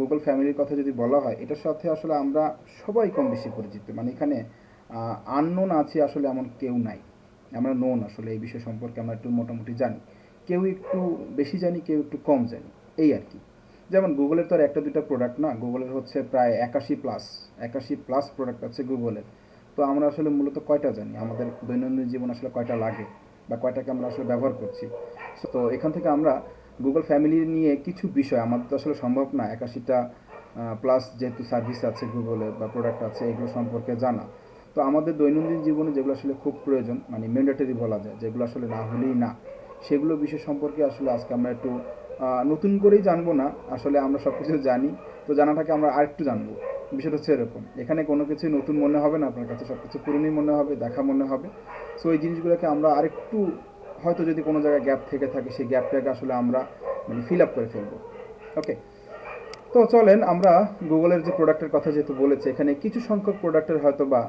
Google ফ্যামিলির কথা যদি বলা হয়, এটার সাথে আসলে আমরা সবাই কম বেশি পরিচিত। মানে এখানে আননোন আছে আসলে এমন কেউ নাই। আমরা নোন আসলে এই বিষয় সম্পর্কে আমরা একটু মোটামুটি জানি। কেউ একটু বেশি জানি, কেউ একটু কম জানি, এই আর কি। যেমন গুগলের তো আর একটা দুইটা প্রোডাক্ট না, গুগলের হচ্ছে প্রায় 81+ প্রোডাক্ট আছে গুগলের। তো আমরা আসলে মূলত কয়টা জানি, আমাদের দৈনন্দিন জীবন আসলে কয়টা লাগে বা কয়টাকে আমরা আসলে ব্যবহার করছি। তো এখান থেকে আমরা গুগল ফ্যামিলি নিয়ে কিছু বিষয়, আমাদের তো আসলে সম্ভব না 81টা প্লাস যেহেতু সার্ভিস আছে গুগলের বা প্রোডাক্ট আছে এগুলো সম্পর্কে জানা। তো আমাদের দৈনন্দিন জীবনে যেগুলো আসলে খুব প্রয়োজন, মানে ম্যান্ডেটরি বলা যায়, যেগুলো আসলে না হলেই না, সেগুলো বিষয় সম্পর্কে আসলে আজকে আমরা একটু নতুন করেই জানবো না, আসলে আমরা সব কিছু জানি। তো জানাটাকে আমরা আরেকটু জানবো। বিষয়টা হচ্ছে এরকম, এখানে কোনো কিছুই নতুন মনে হবে না আপনার কাছে, সব কিছু পুরনোই মনে হবে, দেখা মনে হবে। সো এই জিনিসগুলোকে আমরা আরেকটু, হয়তো যদি কোনো জায়গায় গ্যাপ থেকে থাকে সেই গ্যাপটাকে আসলে আমরা মানে ফিল আপ করে ফেলবো। ওকে, তো চলেন আমরা গুগলের যে প্রোডাক্টের কথা যেহেতু বলেছে, এখানে কিছু সংখ্যক প্রোডাক্টের হয়তো বা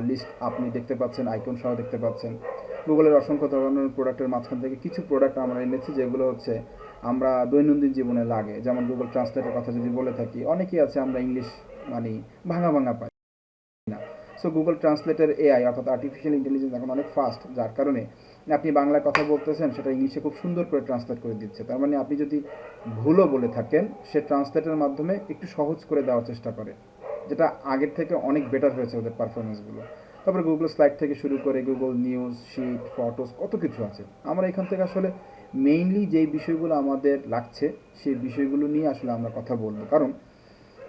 লিস্ট আপনি দেখতে পাচ্ছেন, আইকন সহ দেখতে পাচ্ছেন। গুগলের অসংখ্য ধরনের প্রোডাক্টের মাঝখান থেকে কিছু প্রোডাক্ট আমরা এনেছি যেগুলো হচ্ছে আমরা দৈনন্দিন জীবনে লাগে। যেমন গুগল ট্রান্সলেটের কথা যদি বলে থাকি, অনেকেই আছে আমরা ইংলিশ মানে ভাঙা ভাঙা পাই না। সো গুগল ট্রান্সলেটের এআই অর্থাৎ আর্টিফিশিয়াল ইন্টেলিজেন্স এখন অনেক ফাস্ট, যার কারণে আপনি বাংলায় কথা বলতেছেন সেটা ইংলিশে খুব সুন্দর করে ট্রান্সলেট করে দিচ্ছে। তার মানে আপনি যদি ভুলও বলে থাকেন, সে ট্রান্সলেটের মাধ্যমে একটু সহজ করে দেওয়ার চেষ্টা করে, যেটা আগের থেকে অনেক বেটার হয়েছে ওদের পারফরমেন্সগুলো। তারপরে গুগল স্লাইড থেকে শুরু করে গুগল নিউজ, শিট, ফটোস, কত কিছু আছে। আমরা এখান থেকে আসলে মেইনলি যেই বিষয়গুলো আমাদের লাগছে সেই বিষয়গুলো নিয়ে আসলে আমরা কথা বলবো। কারণ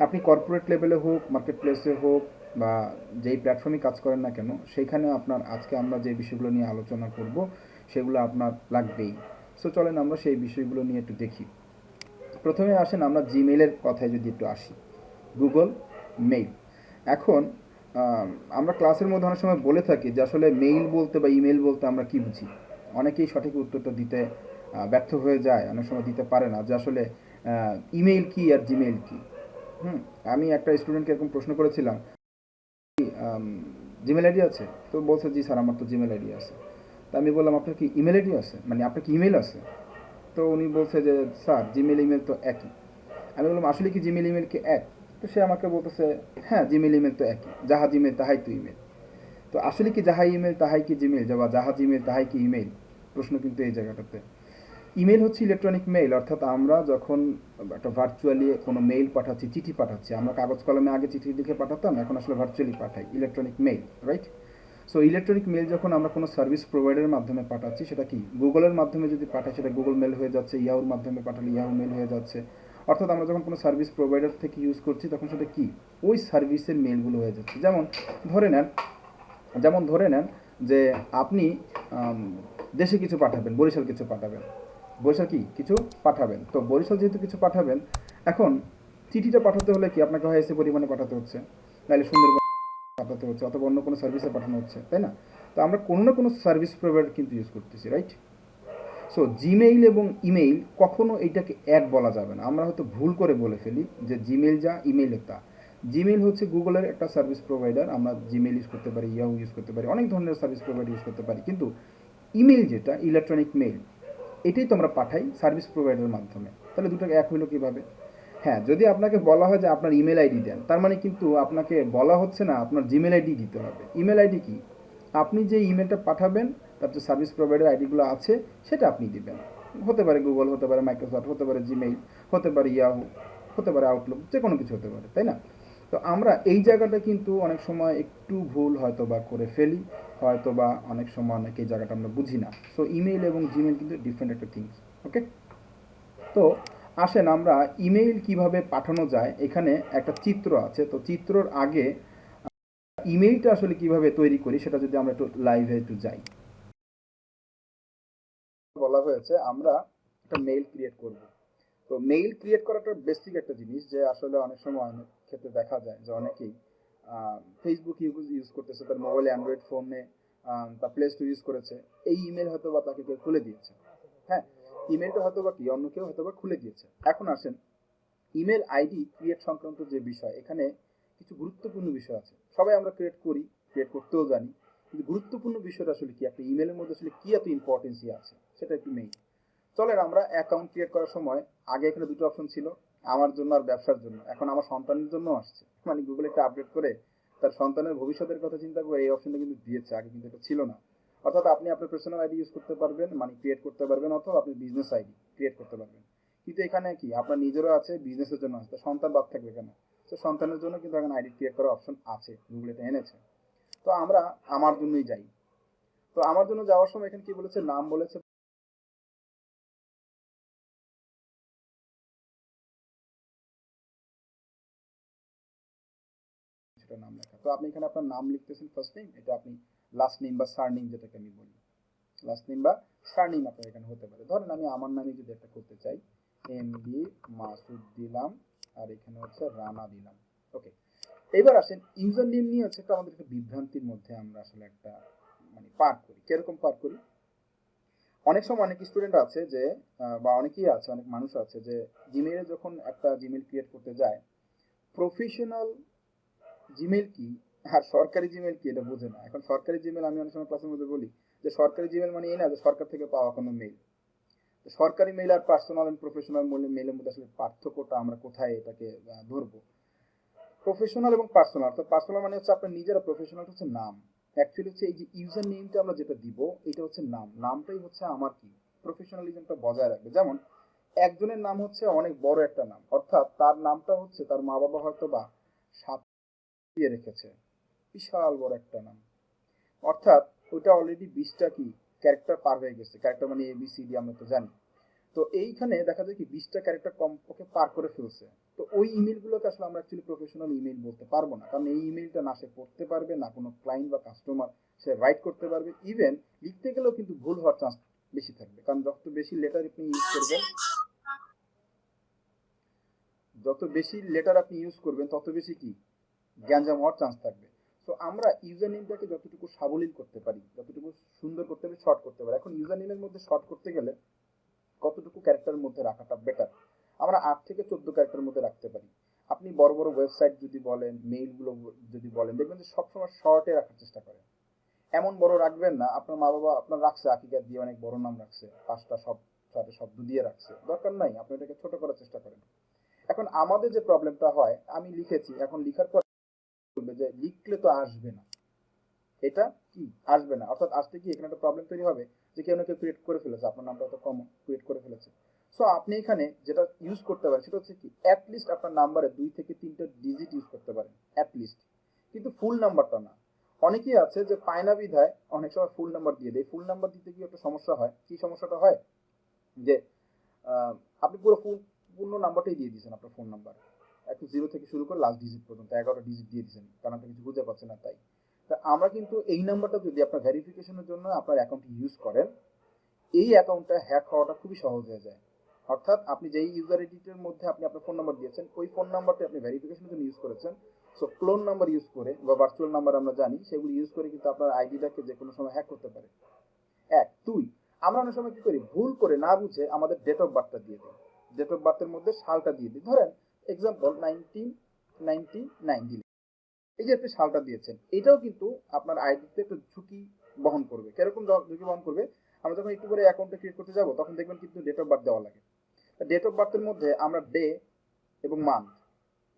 আপনি কর্পোরেট লেভেলে হোক, মার্কেট প্লেসে হোক, বা যেই প্ল্যাটফর্মে কাজ করেন না কেন, সেইখানে আপনার আজকে আমরা যে বিষয়গুলো নিয়ে আলোচনা করব সেগুলো আপনার লাগবেই। সো চলেন আমরা সেই বিষয়গুলো নিয়ে একটু দেখি। প্রথমে আসেন আমরা জিমেইলের কথায় যদি একটু আসি, গুগল মেইল। এখন আমরা ক্লাসের মধ্যে অনেক সময় বলে থাকি যে আসলে মেইল বলতে বা ইমেল বলতে আমরা কি বুঝি। অনেকেই সঠিক উত্তরটা দিতে ব্যর্থ হয়ে যায়, অনেক সময় দিতে পারে না যে আসলে ইমেইল কি আর জিমেইল কি। হুম, আমি একটা স্টুডেন্টকে এরকম প্রশ্ন করেছিলাম, জিমেল আইডি আছে? তো বলছে জি স্যার আমার তো জিমেল আইডি আছে। তা আমি বললাম আপনার কি ইমেল আইডি আছে, মানে আপনার কি ইমেল আছে? তো উনি বলছে যে স্যার জিমেল ইমেল তো একই। আমি বললাম আসলে কি জিমেল ইমেল কি এক? তো সে আমাকে বলতেছে হ্যাঁ জিমেল ইমেল তো একই, যাহা জিমেল তাহাই তো ইমেল। তো আসলে কি যাহা ইমেল তাহাই কি জিমেল, বা যাহা জিমেল তাহাই কি ইমেল? প্রশ্ন কিন্তু এই জায়গাটাতে। ইমেল হচ্ছে ইলেকট্রনিক মেইল, অর্থাৎ আমরা যখন একটা ভার্চুয়ালি কোনো মেইল পাঠাচ্ছি, চিঠি পাঠাচ্ছি, আমরা কাগজ কলমে আগে চিঠি লিখে পাঠাতাম, এখন আসলে ভার্চুয়ালি পাঠাই electronic mail, right? So electronic mail যখন আমরা কোনো সার্ভিস প্রোভাইডারের মাধ্যমে পাঠাচ্ছি, সেটা কি গুগলের মাধ্যমে যদি পাঠাই সেটা গুগল মেল হয়ে যাচ্ছে, ইয়াহুর মাধ্যমে পাঠালে ইয়াহু মেল হয়ে যাচ্ছে। অর্থাৎ আমরা যখন কোনো সার্ভিস প্রোভাইডার থেকে ইউজ করছি তখন সেটা কি ওই সার্ভিসের মেলগুলো হয়ে যাচ্ছে। ধরে নেন যেমন ধরে নেন যে আপনি দেশে কিছু পাঠাবেন, বরিশাল কিছু পাঠাবেন, বরিশাল কি কিছু পাঠাবেন। তো বরিশাল যেহেতু কিছু পাঠাবেন, এখন চিঠিটা পাঠাতে হলে কি আপনাকে হয় এসে পরিমাণে পাঠাতে হচ্ছে, নাহলে সুন্দরবন পাঠাতে হচ্ছে, অথবা অন্য কোনো সার্ভিসে পাঠানো হচ্ছে, তাই না? তো আমরা কোনো না কোনো সার্ভিস প্রোভাইডার কিন্তু ইউজ করতেছি, রাইট? সো জিমেইল এবং ইমেইল কখনো এইটাকে এক বলা যাবে না। আমরা হয়তো ভুল করে বলে ফেলি যে জিমেইল যা ইমেইল তা। জিমেইল হচ্ছে গুগলের একটা সার্ভিস প্রোভাইডার, আমরা জিমেইল ইউজ করতে পারি, ইয়াহু ইউজ করতে পারি, অনেক ধরনের সার্ভিস প্রোভাইডার ইউজ করতে পারি। কিন্তু ইমেইল যেটা ইলেকট্রনিক মেইল, এটাই তো আমরা পাঠাই সার্ভিস প্রোভাইডারের মাধ্যমে। তাহলে দুটোকে এক হইলো কীভাবে? হ্যাঁ, যদি আপনাকে বলা হয় যে আপনার ইমেল আইডি দেন, তার মানে কিন্তু আপনাকে বলা হচ্ছে না আপনার জিমেল আইডি দিতে হবে। ইমেল আইডি কি? আপনি যে ইমেলটা পাঠাবেন তার যে সার্ভিস প্রোভাইডার আইডিগুলো আছে সেটা আপনি দিবেন। হতে পারে গুগল, হতে পারে মাইক্রোসফট, হতে পারে জিমেইল, হতে পারে ইয়াহু, হতে পারে আউটলুক, যে কোনো কিছু হতে পারে, তাই না? তো আমরা এই জায়গাটা কিন্তু অনেক সময় একটু ভুল হয়তো বা করে ফেলি, হয়তো বা অনেক সময় অনেক এই জায়গাটা আমরা বুঝি না। সো ইমেইল এবং জিমেইল কিন্তু ডিফারেন্ট একটা থিংস। ওকে, তো আসেন আমরা ইমেইল কিভাবে পাঠানো যায়, এখানে একটা চিত্র আছে। তো চিত্রর আগে ইমেইলটা আসলে কিভাবে তৈরি করি সেটা যদি আমরা একটু লাইভে একটু যাই। বলা হয়েছে আমরা একটা মেইল ক্রিয়েট করব। তো মেইল ক্রিয়েট করাটা বেসিক একটা জিনিস, যে আসলে অনেক সময় অনেক ক্ষেত্রে দেখা যায় যে অনেকেই ফেসবুক ইউজ করতেছে তার মোবাইলে, অ্যান্ড্রয়েড ফোনে, বা প্লে স্টোর ইউজ করেছে, এই ইমেল হয়তো বা তাকে কেউ খুলে দিয়েছে। হ্যাঁ, ইমেলটা হয়তো বা কি অন্য কেউ হয়তো বা খুলে দিয়েছে। এখন আসেন ইমেল আইডি ক্রিয়েট সংক্রান্ত যে বিষয়, এখানে কিছু গুরুত্বপূর্ণ বিষয় আছে। সবাই আমরা ক্রিয়েট করি, ক্রিয়েট করতেও জানি, কিন্তু গুরুত্বপূর্ণ বিষয়টা আসলে কি, একটা ইমেলের মধ্যে আসলে কি এত ইম্পর্টেন্সই আছে, সেটা একটু মেইন। চলেন আমরা অ্যাকাউন্ট ক্রিয়েট করার সময় আগে এখানে দুটো অপশন ছিল, আমার জন্য আর ব্যবসার জন্য, এখন আমার সন্তানের জন্য আসছে। মানে গুগল একটা আপডেট করে তার সন্তানের ভবিষ্যতের কথা চিন্তা করে এই অপশনটা কিন্তু দিয়েছে, আগে কিন্তু এটা ছিল না। অর্থাৎ আপনি আপনার পার্সোনাল আইডি ইউজ করতে পারবেন, মানে ক্রিয়েট করতে পারবেন, অথবা আপনি বিজনেস আইডি ক্রিয়েট করতে পারবেন। কিন্তু এখানে কি আপনার নিজেরও আছে, বিজনেসের জন্য আছে, সন্তান বাদ থাকবে কেন? তো সন্তানের জন্য কিন্তু এখন আইডি ক্রিয়েট করার অপশন আছে, গুগল এটা এনেছে। তো আমরা আমার জন্যই যাই। তো আমার জন্য যাওয়ার সময় এখানে কি বলেছে, নাম বলেছে, সেটা নাম লেখা। তো আপনি এখানে আপনার নাম লিখতেছেন ফার্স্ট নেম, এটা আপনি লাস্ট নেম বা সার নেম যেটাকে আমি বলি, লাস্ট নেম বা সার নেম আপনার এখানে হতে পারে। ধরেন আমি আমার নামে যদি একটা করতে চাই, এমডি মাসুদ দিলাম, আর এখানে হচ্ছে রানা দিলাম। ওকে, এবার আসেন ইউজার নেম নিয়ে হচ্ছে একটা আমাদের একটা বিভ্রান্তির মধ্যে আমরা আসলে একটা মানে পার করি। কিরকম পার করি? অনেক সময় অনেক স্টুডেন্ট আছে যে বা অনেকেই আছে, অনেক মানুষ আছে যে জিমেইলে যখন একটা জিমেইল ক্রিয়েট করতে যায়, প্রফেশনাল জিমেইল কি আর সরকারি জিমেইল কি এটা বোঝে না। এখন সরকারি জিমেইল আমি অনেক সময় ক্লাসের মধ্যে বলি যে সরকারি জিমেইল মানে এই না যে সরকার থেকে পাওয়া কোনো মেইল। সরকারি মেইল আর পার্সোনাল এন্ড প্রফেশনাল মেইলের মধ্যে আসলে পার্থক্যটা আমরা কোথায় এটাকে ধরবো? প্রফেশনাল এবং পার্সোনাল, অর্থাৎ পার্সোনাল মানে হচ্ছে আপনার নিজের, প্রফেশনাল হচ্ছে নাম। অ্যাকচুয়ালি হচ্ছে এই যে ইউজার নেমটা আমরা যেটা দিব এটা হচ্ছে নাম, নামটাই হচ্ছে আমার কি প্রফেশনালিজমটা বজায় রাখবে। যেমন একজনের নাম হচ্ছে অনেক বড় একটা নাম, অর্থাৎ তার নামটা হচ্ছে তার মা বাবা হয়তো বা সাত দিয়ে রেখেছে, বিশাল বড় একটা নাম, অর্থাৎ ওইটা অলরেডি 20টা কি ক্যারেক্টার পার হয়ে গেছে। ক্যারেক্টার মানে এবিসিডি আমরা তো জানি। তো এইখানে দেখা যায় কি 20টা ক্যারেক্টার কমপক্ষে পার করে ফেলছে। তো ওই ইমেলগুলোকে আসলে আমরা অ্যাকচুয়ালি প্রফেশনাল ইমেল বলতে পারবো না, কারণ এই ইমেলটা না সে পড়তে পারবে, না কোনো ক্লায়েন্ট বা কাস্টমার সে রাইট করতে পারবে। ইভেন লিখতে গেলেও কিন্তু ভুল হওয়ার চান্স বেশি থাকবে, কারণ যত বেশি লেটার আপনি ইউজ করবেন, যত বেশি লেটার আপনি ইউজ করবেন তত বেশি কি গ্যাঞ্জাম হওয়ার চান্স থাকবে। সো আমরা ইউজার নেমটাকে যতটুকু সাবলীল করতে পারি, যতটুকু সুন্দর করতে পারি, শর্ট করতে পারি। এখন ইউজার নেমের মধ্যে শর্ট করতে গেলে কতটুকু ক্যারেক্টারের মধ্যে রাখাটা বেটার? আমরা 8 থেকে 14 ক্যারেক্টারের মধ্যে রাখতে পারি। আপনি বড় বড় ওয়েবসাইট যদি বলেন, মেইলগুলো যদি বলেন, দেখবেন যে সবসময় শর্টে রাখার চেষ্টা করেন। এমন বড় রাখবেন না, আপনার মা বাবা আপনার রাখছে আকিকা দিয়ে অনেক বড় নাম রাখছে, 5টা সব 6টা শব্দ দিয়ে রাখছে, দরকার নাই, আপনি এটাকে ছোট করার চেষ্টা করেন। এখন আমাদের যে প্রবলেমটা হয়, আমি লিখেছি, এখন লিখার পর বলবে যে লিখলে তো আসবে না, এটা কি আসবে না, অর্থাৎ আসতে কি এখানে একটা প্রবলেম তৈরি হবে যে কেউ না কেউ ক্রিয়েট করে ফেলেছে, আপনার নামটা তো কমন ক্রিয়েট করে ফেলেছে। সো আপনি এখানে যেটা ইউজ করতে পারেন সেটা হচ্ছে কি অ্যাটলিস্ট আপনার নাম্বারে 2 থেকে 3টা ডিজিট ইউজ করতে পারেন অ্যাটলিস্ট, কিন্তু ফুল নাম্বারটা না। অনেকেই আছে যে পায়না বিধায় অনেক সময় ফুল নাম্বার দিয়ে দেয়। ফুল নাম্বার দিতে গিয়ে একটা সমস্যা হয়, কি সমস্যাটা হয় যে আপনি পুরো পূর্ণ নাম্বারটাই দিয়ে দিয়েছেন, আপনার ফোন নাম্বার একটু 0 থেকে শুরু করে লাস্ট ডিজিট পর্যন্ত 11টা ডিজিট দিয়ে দিয়েছেন, কারণ আপনি কিছু বুঝতে পারছেন না তাই। তা আমরা কিন্তু এই নাম্বারটা যদি আপনার ভেরিফিকেশনের জন্য আপনার অ্যাকাউন্টে ইউজ করেন, এই অ্যাকাউন্টটা হ্যাক হওয়াটা খুবই সহজ হয়ে যায়। অর্থাৎ আপনি যেই ইউজার আইডিটার মধ্যে আপনি আপনার ফোন নাম্বার দিয়েছেন, ওই ফোন নাম্বারটা আপনি ভেরিফিকেশনের জন্য ইউজ করেছেন। সো ক্লোন নাম্বার ইউজ করে বা ভার্চুয়াল নাম্বার আমরা জানি, সেগুলো ইউজ করে কিন্তু আপনার আইডিটাকে যে কোনো সময় হ্যাক করতে পারে। এক দুই, আমরা অনেক সময় কি করি, ভুল করে না বুঝে আমাদের ডেট অফ বার্থটা দিয়ে দিই, ডেট অফ বার্থের মধ্যে সালটা দিয়ে দিই। ধরেন এক্সাম্পল 1999 দিলেন, এই যে আপনি সালটা দিয়েছেন, এটাও কিন্তু আপনার আইডিতে একটা ঝুঁকি বহন করবে। কিরকম ঝুঁকি বহন করবে? আমরা যখন একটু করে অ্যাকাউন্টটা ক্রিয়েট করতে যাব তখন দেখবেন কিন্তু ডেট অফ বার্থ দেওয়া লাগে। ডেট অফ বার্থের মধ্যে আমরা ডে এবং মান্থ,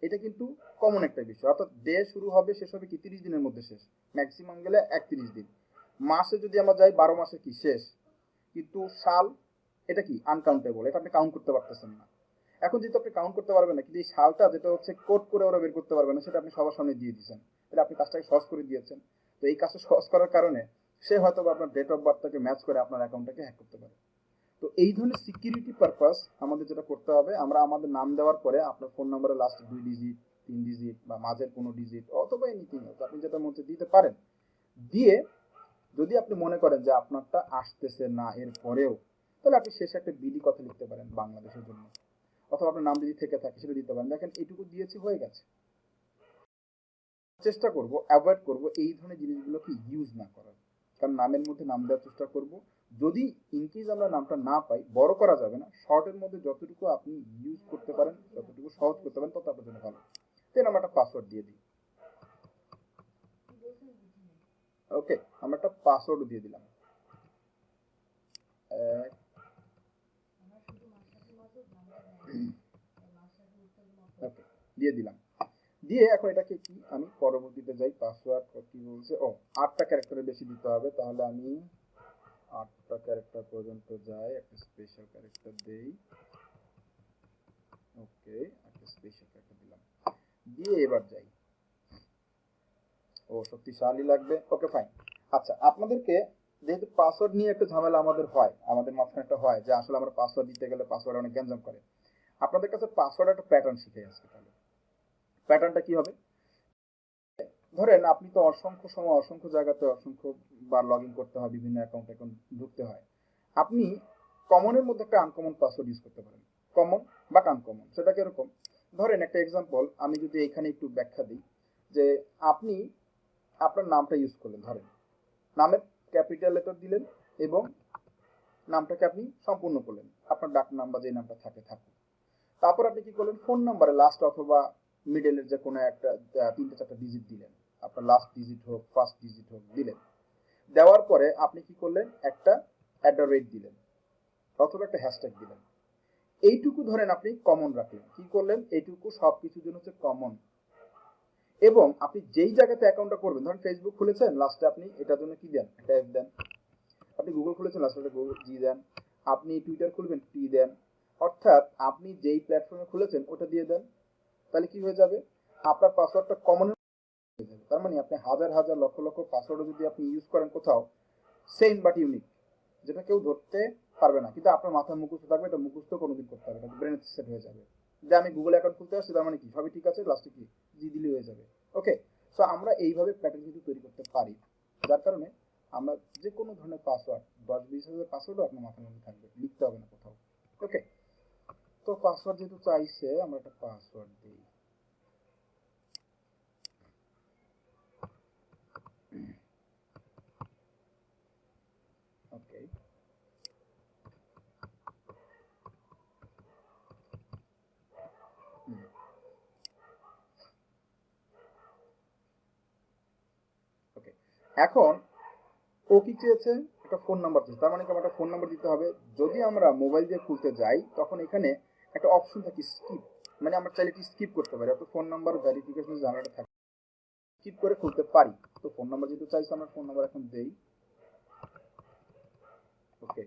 এটা কিন্তু কমন একটা বিষয়, অর্থাৎ ডে শুরু হবে শেষ হবে কি 30 দিনের মধ্যে শেষ, ম্যাক্সিমাম গেলে 31 দিন। মাসে যদি আমরা যাই 12 মাসে কি শেষ, কিন্তু সাল এটা কি আনকাউন্টেবল, এটা আপনি কাউন্ট করতে পারতেছেন না। এখন যেহেতু আপনি কাউন্ট করতে পারবেন না, কিন্তু এই সালটা যেটা হচ্ছে কোড করে ওরা বের করতে পারবে না, সেটা আপনি সবার সামনে দিয়ে দিয়েছেন, তাহলে আপনি কাজটাকে সহজ করে দিয়েছেন। তো এই কাজটা সহজ করার কারণে সে হয়তো আপনার ডেট অফ বার্থটাকে ম্যাচ করে আপনার অ্যাকাউন্টটাকে হ্যাক করতে পারে। তো এই ধরনের সিকিউরিটি পারপাস আমাদের যেটা করতে হবে, আমরা আমাদের নাম দেওয়ার পরে আপনার ফোন নাম্বারের লাস্ট 2 ডিজিট 3 ডিজিট বা মাঝের কোনো ডিজিট অথবা এনিথিং আপনি যেটা মধ্যে দিতে পারেন, দিয়ে যদি আপনি মনে করেন যে আপনারটা আসতেছে না এর পরেও, তাহলে আপনি শেষে একটা বিডি কথা লিখতে পারেন বাংলাদেশের জন্য, অথবা আপনার নাম যদি থেকে থাকে সেটা দিতে পারেন। দেখেন এইটুকু দিয়েছি, হয়ে গেছে। চেষ্টা করব, অ্যাভয়েড করব এই ধরনের জিনিসগুলোকে ইউজ না করার, কারণ নামের মধ্যে নাম দেওয়ার চেষ্টা করব। যদি ইনকেস আমরা নামটা না পাই, বড় করা যাবে না, শর্টের মধ্যে যতটুকু আপনি ইউজ করতে পারেন, যতটুকু সহজ করতে পারেন তত আপনার জন্য ভালো। দেন আমরা একটা পাসওয়ার্ড দিয়ে দিই। ওকে, আমরা একটা পাসওয়ার্ড দিয়ে দিলাম। দিয়ে দিলাম। দিয়ে এখন এটাকে কি আমি পরবর্তীতে যাই, পাসওয়ার্ড কি বলছে, ও 8টা ক্যারেক্টারের বেশি দিতে হবে, তাহলে আমি 8টা ক্যারেক্টার পর্যন্ত যাই, একটা স্পেশাল ক্যারেক্টার দেই। ওকে, একটা স্পেশাল ক্যারেক্টার দিলাম, দিয়ে এবার যাই। ও শক্তিশালী লাগবে, ওকে ফাইন। আচ্ছা, আপনাদেরকে যেহেতু পাসওয়ার্ড নিয়ে একটা ঝামেলা আমাদের মাঝখানে একটা হয় যে আসলে আমরা পাসওয়ার্ড দিতে গেলে পাসওয়ার্ড অনেক গ্যাঞ্জাম করে। আপনাদের কাছে পাসওয়ার্ড একটা প্যাটার্ন শিখে আসবে। তাহলে প্যাটার্নটা কি হবে, ধরেন আপনি তো অসংখ্য সময় অসংখ্য জায়গাতে অসংখ্য বার লগ ইন করতে হয়, বিভিন্ন অ্যাকাউন্ট ঢুকতে হয়। আপনি কমনের মধ্যে একটা আনকমন পাসওয়ার্ড ইউজ করতে পারেন, কমন বা আনকমন। সেটা কিরকম, ধরেন একটা এক্সাম্পল আমি যদি এখানে একটু ব্যাখ্যা দিই, যে আপনি আপনার নামটা ইউজ করলেন, ধরেন নামের ক্যাপিটাল লেটার দিলেন এবং নামটাকে আপনি সম্পূর্ণ করলেন, আপনার ডাক নাম বা যে নামটা থাকুক। তারপর আপনি কি করলেন, ফোন নাম্বারে লাস্ট অথবা মিডলের যে কোনো একটা 3-4টা ডিজিট দিলেন, আপনার লাস্ট ডিজিট হোক ফার্স্ট ডিজিট হোক দিলেন। দেওয়ার পরে আপনি কি করলেন, একটা @ দিলেন অথবা একটা হ্যাশট্যাগ দিলেন। এইটুকু ধরেন আপনি কমন রাখলেন, কি করলেন, এইটুকু সব কিছুর জন্য হচ্ছে কমন। এবং আপনি যেই জায়গাতে অ্যাকাউন্টটা করবেন, ধরেন ফেসবুক খুলেছেন, লাস্টে আপনি এটার জন্য কি দেন, একটা এফ দেন। আপনি গুগল খুলেছেন, লাস্টে একটা গুগল জি দেন। আপনি টুইটার খুলবেন, টি দেন। অর্থাৎ আপনি যেই প্ল্যাটফর্মে খুলেছেন ওটা দিয়ে দেন। তাহলে কি হয়ে যাবে, আপনার পাসওয়ার্ডটা কমন হয়ে যাবে। তার মানে আপনি হাজার হাজার লক্ষ লক্ষ পাসওয়ার্ড যদি আপনি ইউজ করেন কোথাও, সেম বাট ইউনিক, যেটা কেউ ধরতে পারবে না, কিন্তু আপনার মাথায় মুখস্থ থাকবে, এটা মুখস্থ কোনোদিন করতে হবে, এটা ব্রেনে সেট হয়ে যাবে যে আমি গুগল অ্যাকাউন্ট খুলতে আসছি, তার মানে কি সবই ঠিক আছে, লাস্টে কি জি দিলেই হয়ে যাবে। ওকে, সো আমরা এইভাবে প্যাটার্ন কিন্তু তৈরি করতে পারি, যার কারণে আমরা যে কোনো ধরনের পাসওয়ার্ড 10-20 হাজার পাসওয়ার্ডও আপনার মাথার মধ্যে থাকবে, লিখতে হবে না কোথাও। ওকে, তো পাসওয়ার্ড যেহেতু চাইছে, আমরা একটা পাসওয়ার্ড দিই। ওকে, ওকে, এখন ও কি চেয়েছে, একটা ফোন নাম্বার চেয়েছে, তার মানে কি আমার একটা ফোন নাম্বার দিতে হবে। যদি আমরা মোবাইল দিয়ে খুলতে যাই, তখন এখানে একটা অপশন থাকে স্কিপ, মানে আমরা চাইলে এটি স্কিপ করতে পারি, অর্থাৎ ফোন নাম্বার ভেরিফিকেশনের ঝামেলাটা থাকে, স্কিপ করে খুলতে পারি। তো ফোন নাম্বার যেহেতু চাইছে, আমরা ফোন নাম্বার এখন দেই। ওকে,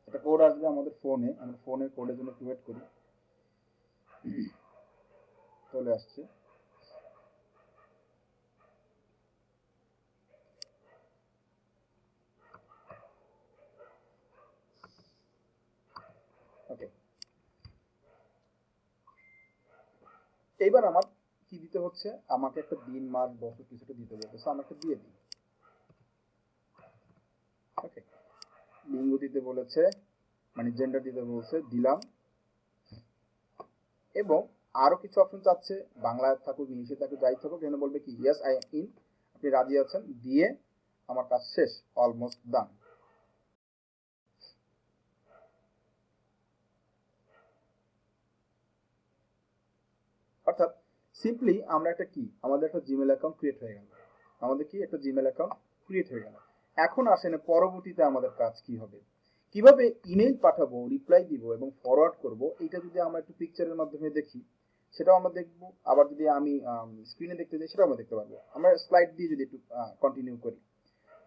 একটা কোড আসবে আমাদের ফোনে, আমরা ফোনের কোডের জন্য ওয়েট করি, চলে আসছে। ওকে, এইবার আমার কি দিতে হচ্ছে, আমাকে একটা দিন মাস বছর কিছুটা দিতে বলতেছে, আমাকে দিয়ে দিই। ওকে, লিঙ্গ দিতে বলেছে, মানে জেন্ডার দিতে বলছে, দিলাম। এবং আরো কিছু অপশন চাচ্ছে, বাংলায় থাকুক ইংলিশে থাকুক যাই থাকুক, এখানে বলবে কি ইয়েস আই এম ইন, আপনি রাজি আছেন, দিয়ে আমার কাজ শেষ, অলমোস্ট ডান। অর্থাৎ সিম্পলি আমরা একটা কি, আমাদের একটা জিমেল অ্যাকাউন্ট ক্রিয়েট হয়ে গেল, আমাদের কি একটা জিমেল অ্যাকাউন্ট ক্রিয়েট হয়ে গেল। এখন আসেন পরবর্তীতে আমাদের কাজ কি হবে, কিভাবে ইমেল পাঠাবো, রিপ্লাই দিব এবং ফরওয়ার্ড করব, এটা যদি আমরা একটু পিকচারের মাধ্যমে দেখি সেটাও আমরা দেখব। আবার যদি আমি স্ক্রিনে দেখতে যাই, সেটাও আমরা দেখতে পারবো। আমরা স্লাইড দিয়ে যদি একটু কন্টিনিউ করি,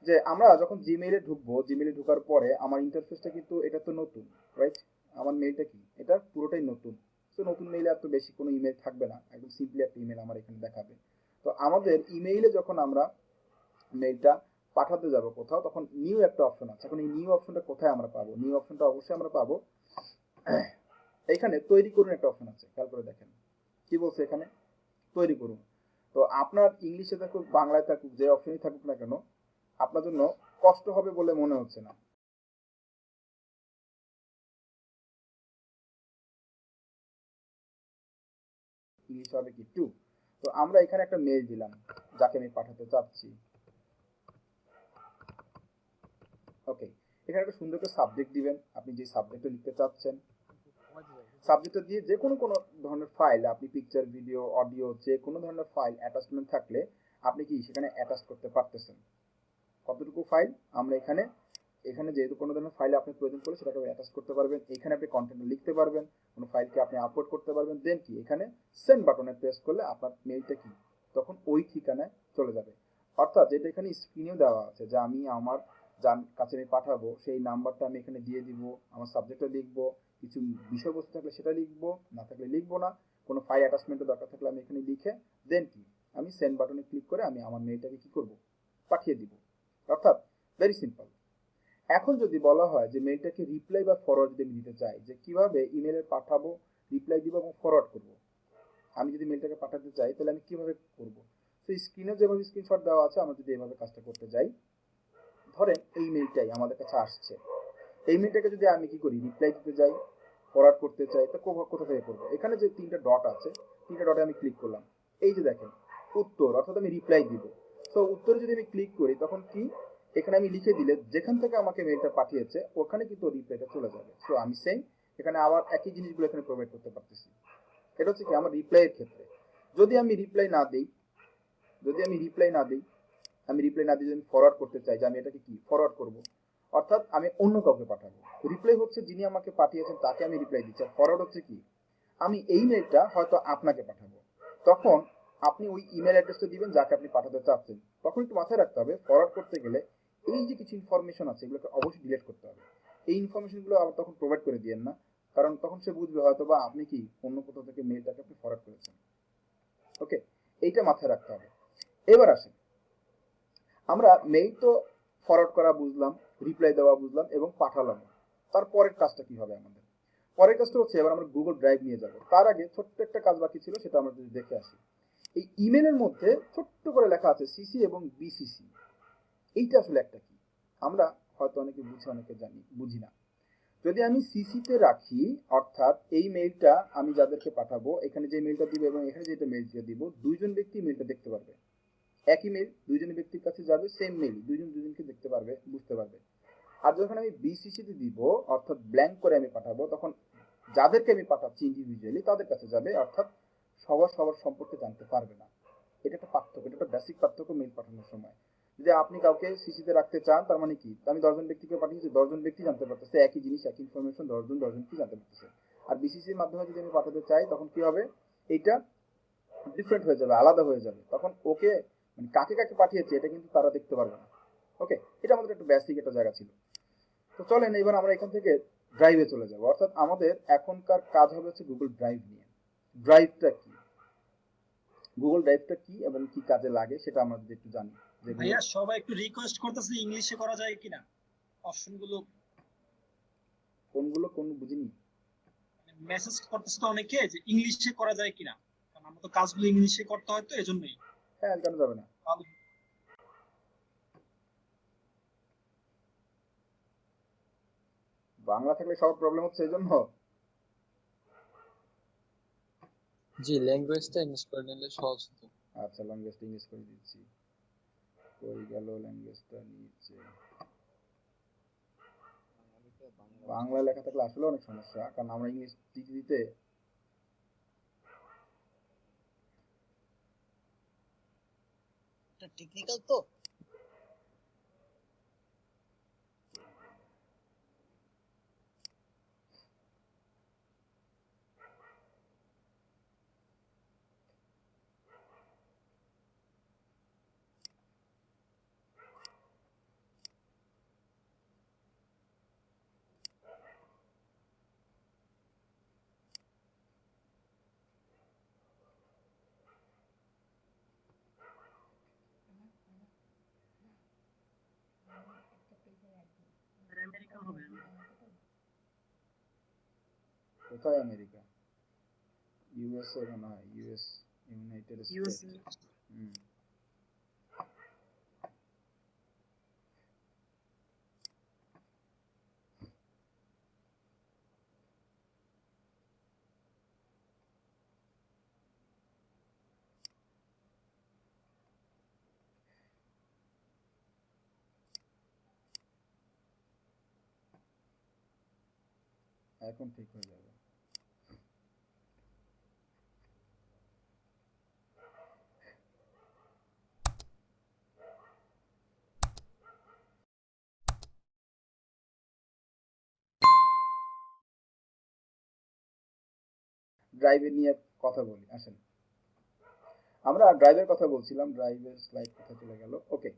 যে আমরা যখন জিমেইলে ঢুকবো, জিমেইলে ঢোকার পরে আমার ইন্টারফেসটা কিন্তু এটা তো নতুন, রাইট? আমার মেইলটা কি, এটা পুরোটাই নতুন। তো নতুন মেইলে এত বেশি কোনো ইমেল থাকবে না, একদম সিম্পলি একটা ইমেল আমার এখানে দেখাবে। তো আমাদের ইমেইলে যখন আমরা মেইলটা পাঠাতে যাব কোথাও, তখন নিউ একটা অপশন আছে। এখন এই নিউ অপশনটা কোথায় আমরা পাবো, নিউ অপশনটা অবশ্যই আমরা পাবো এখানে তৈরি করুন একটা অপশন আছে, খেয়াল করে দেখেন কি বলছে এখানে, তৈরি করুন। তো আপনার ইংলিশে থাকুক বাংলায় থাকুক, যে অপশনই থাকুক না কেন, আপনার জন্য কষ্ট হবে বলে মনে হচ্ছে না। ইংলিশ হবে কি টু। তো আমরা এখানে একটা মেল দিলাম যাকে আমি পাঠাতে চাচ্ছি। ওকে, এখানে একটা সুন্দর করে সাবজেক্ট দিবেন, আপনি যে সাবজেক্টটা লিখতে চাচ্ছেন। সাবজেক্টটা দিয়ে যে কোনো কোনো ধরনের ফাইল, আপনি পিকচার ভিডিও অডিও যে কোনো ধরনের ফাইল অ্যাটাচমেন্ট থাকলে আপনি কি সেখানে অ্যাটাচ করতে পারতেছেন। কতটুকু ফাইল আমরা এখানে এখানে যেহেতু কোনো ধরনের ফাইল আপনি প্রয়োজন পড়লে সেটাকে অ্যাটাচ করতে পারবেন, এখানে আপনি কন্টেন্ট লিখতে পারবেন, কোনো ফাইলকে আপনি আপলোড করতে পারবেন। দেন কি এখানে সেন্ড বাটনে প্রেস করলে আপনার মেইলটা কি তখন ওই ঠিকানায় চলে যাবে। অর্থাৎ যেটা এখানে স্ক্রিনেও দেওয়া আছে যে আমি আমার যার কাছে আমি পাঠাবো সেই নাম্বারটা আমি এখানে দিয়ে দিব, আমার সাবজেক্টটা লিখবো, কিছু বিষয়বস্তু থাকলে সেটা লিখবো, না থাকলে লিখবো না, কোনো ফাইল অ্যাটাচমেন্টের দরকার থাকলে আমি এখানে লিখে দেন কি আমি সেন্ড বাটনে ক্লিক করে আমি আমার মেইলটাকে কি করব পাঠিয়ে দিব। অর্থাৎ ভেরি সিম্পল। এখন যদি বলা হয় যে মেইলটাকে রিপ্লাই বা ফরওয়ার্ড যদি আমি দিতে চাই, যে কিভাবে ইমেলে পাঠাবো, রিপ্লাই দিব এবং ফরওয়ার্ড করব, আমি যদি মেইলটাকে পাঠাতে চাই তাহলে আমি কিভাবে করব। তো স্ক্রিনে যেভাবে স্ক্রিনশট দেওয়া আছে আমরা যদি এভাবে কাজটা করতে যাই, ধরেন এই মেইলটাই আমাদের কাছে আসছে, এই মেইলটাকে যদি আমি কি করি রিপ্লাই দিতে যাই, ফরওয়ার্ড করতে চাই, তো কোথা থেকে করবো? এখানে যে তিনটা ডট আছে, তিনটা ডটে আমি ক্লিক করলাম, এই যে দেখেন উত্তর, অর্থাৎ আমি রিপ্লাই দিব। সো উত্তরে যদি আমি ক্লিক করি তখন কি এখানে আমি লিখে দিলে যেখান থেকে আমাকে মেইলটা পাঠিয়েছে ওখানে কিন্তু রিপ্লাইটা চলে যাবে। সো আমি সেম এখানে আবার একই জিনিসগুলো এখানে প্রোভাইড করতে পারতেছি। এটা হচ্ছে কি আমার রিপ্লাইয়ের ক্ষেত্রে। যদি আমি রিপ্লাই না দিই, যদি আমি রিপ্লাই না দিই, আমি রিপ্লাই না দিয়ে আমি ফরওয়ার্ড করতে চাই, যে আমি এটাকে কি ফরওয়ার্ড করব, অর্থাৎ আমি অন্য কাউকে পাঠাবো। রিপ্লাই হচ্ছে যিনি আমাকে পাঠিয়েছেন তাকে আমি রিপ্লাই দিচ্ছি, আর ফরওয়ার্ড হচ্ছে কি আমি এই মেইলটা হয়তো আপনাকে পাঠাবো, তখন আপনি ওই ইমেল অ্যাড্রেসটা দিবেন যাকে আপনি পাঠাতে চাচ্ছেন। তখন একটু মাথায় রাখতে হবে ফরওয়ার্ড করতে গেলে এই যে কিছু ইনফরমেশন আছে এগুলোকে অবশ্যই ডিলিট করতে হবে। এই ইনফরমেশনগুলো আবার তখন প্রোভাইড করে দিয়েন না, কারণ তখন সে বুঝবে হয়তো বা আপনি কি অন্য কোথাও থেকে মেইলটাকে আপনি ফরওয়ার্ড করেছেন। ওকে, এইটা মাথায় রাখতে হবে। এবার আসেন, আমরা মেইল তো ফরওয়ার্ড করা বুঝলাম, রিপ্লাই দেওয়া বুঝলাম এবং পাঠালাম, তারপরের কাজটা কি হবে আমাদের? পরের কাজটা হচ্ছে এবার আমরা গুগল ড্রাইভ নিয়ে যাব। তার আগে ছোট্ট একটা কাজ বাকি ছিল, সেটা আমরা যদি দেখে আসি। এই ইমেলের মধ্যে ছোট্ট করে লেখা আছে সিসি এবং বিসিসি, এইটা আসলে একটা কি আমরা হয়তো অনেকে বুঝি অনেকে জানি বুঝি না। যদি আমি সিসিতে রাখি, অর্থাৎ এই মেইলটা আমি যাদেরকে পাঠাবো, এখানে যে মেইলটা দিব এবং এখানে যেটা মেইলটা দিব, দুইজন ব্যক্তি মেইলটা দেখতে পারবে। একই মেইল দুইজন ব্যক্তির কাছে যাবে, সেম মেইল দুইজন দুজনকে দেখতে পারবে, বুঝতে পারবে। আর যখন আমি বিসিসিতে দিব, অর্থাৎ ব্ল্যাঙ্ক করে আমি পাঠাবো, তখন যাদেরকে আমি পাঠাচ্ছি ইন্ডিভিজুয়ালি তাদের কাছে যাবে, অর্থাৎ সবার সবার সম্পর্কে জানতে পারবে না। এটা একটা পার্থক্য, এটা একটা বেসিক পার্থক্য মেইল পাঠানোর সময়। যদি আপনি কাউকে সিসিতে রাখতে চান, তার মানে কি আমি 10জন ব্যক্তিকে পাঠিয়েছি, 10জন ব্যক্তি জানতে পারতেছে একই জিনিস, একই ইনফরমেশন, 10জন কি জানতে পারতেছে। আর বিসিসির মাধ্যমে যদি আমি পাঠাতে চাই তখন কি হবে, এইটা ডিফারেন্ট হয়ে যাবে, আলাদা হয়ে যাবে। তখন ওকে মানে কাকে কাকে পাঠিয়েছে এটা কিন্তু তারা দেখতে পারবে না। ওকে, এটা আমাদের একটা বেসিক একটা জায়গা ছিল। তো চলেন এবার আমরা এখান থেকে ড্রাইভে চলে যাব, অর্থাৎ আমাদের এখনকার কাজ হবে হচ্ছে গুগল ড্রাইভ নিয়ে। ড্রাইভটা কি, গুগল ড্রাইভটা কি এবং কি কাজে লাগে সেটা আমরা যদি একটু জানি। যে ভাইয়া সবাই একটু রিকোয়েস্ট করতেছে ইংলিশে করা যায় কিনা অপশনগুলো, কোনগুলো কোন বুঝিনি। মেসেজ করতেছে তো অনেকে যে ইংলিশে করা যায় কিনা, কারণ আমরা তো কাজগুলো ইংলিশে করতে হয় তো এজন্যই। হ্যাঁ, কেন যাবে না, বাংলা থাকলে সবার প্রবলেম হচ্ছে এই জন্য। জি, ল্যাঙ্গুয়েজটা ইংলিশ করে নিলে সহজ হতো। আচ্ছা, ল্যাঙ্গুয়েজটা ইংলিশ করে দিচ্ছি। কই গেল ল্যাঙ্গুয়েজটা নিচে? বাংলা লেখা থাকলে আসলে অনেক সমস্যা, কারণ আমরা ইংলিশ দিতে দিতে এটা টেকনিক্যাল তো। আমেরিকান হবে। কোথায় আমেরিকা? ইউএসএ মনে হয়, ইউএস, ইউনাইটেড স্টেট। হুম, এখন ঠিক হয়ে যাবে। ড্রাইভে নিয়ে কথা বলি, আসেন। আমরা ড্রাইভের কথা বলছিলাম, ড্রাইভের স্লাইড কোথায় চলে গেল? ওকে,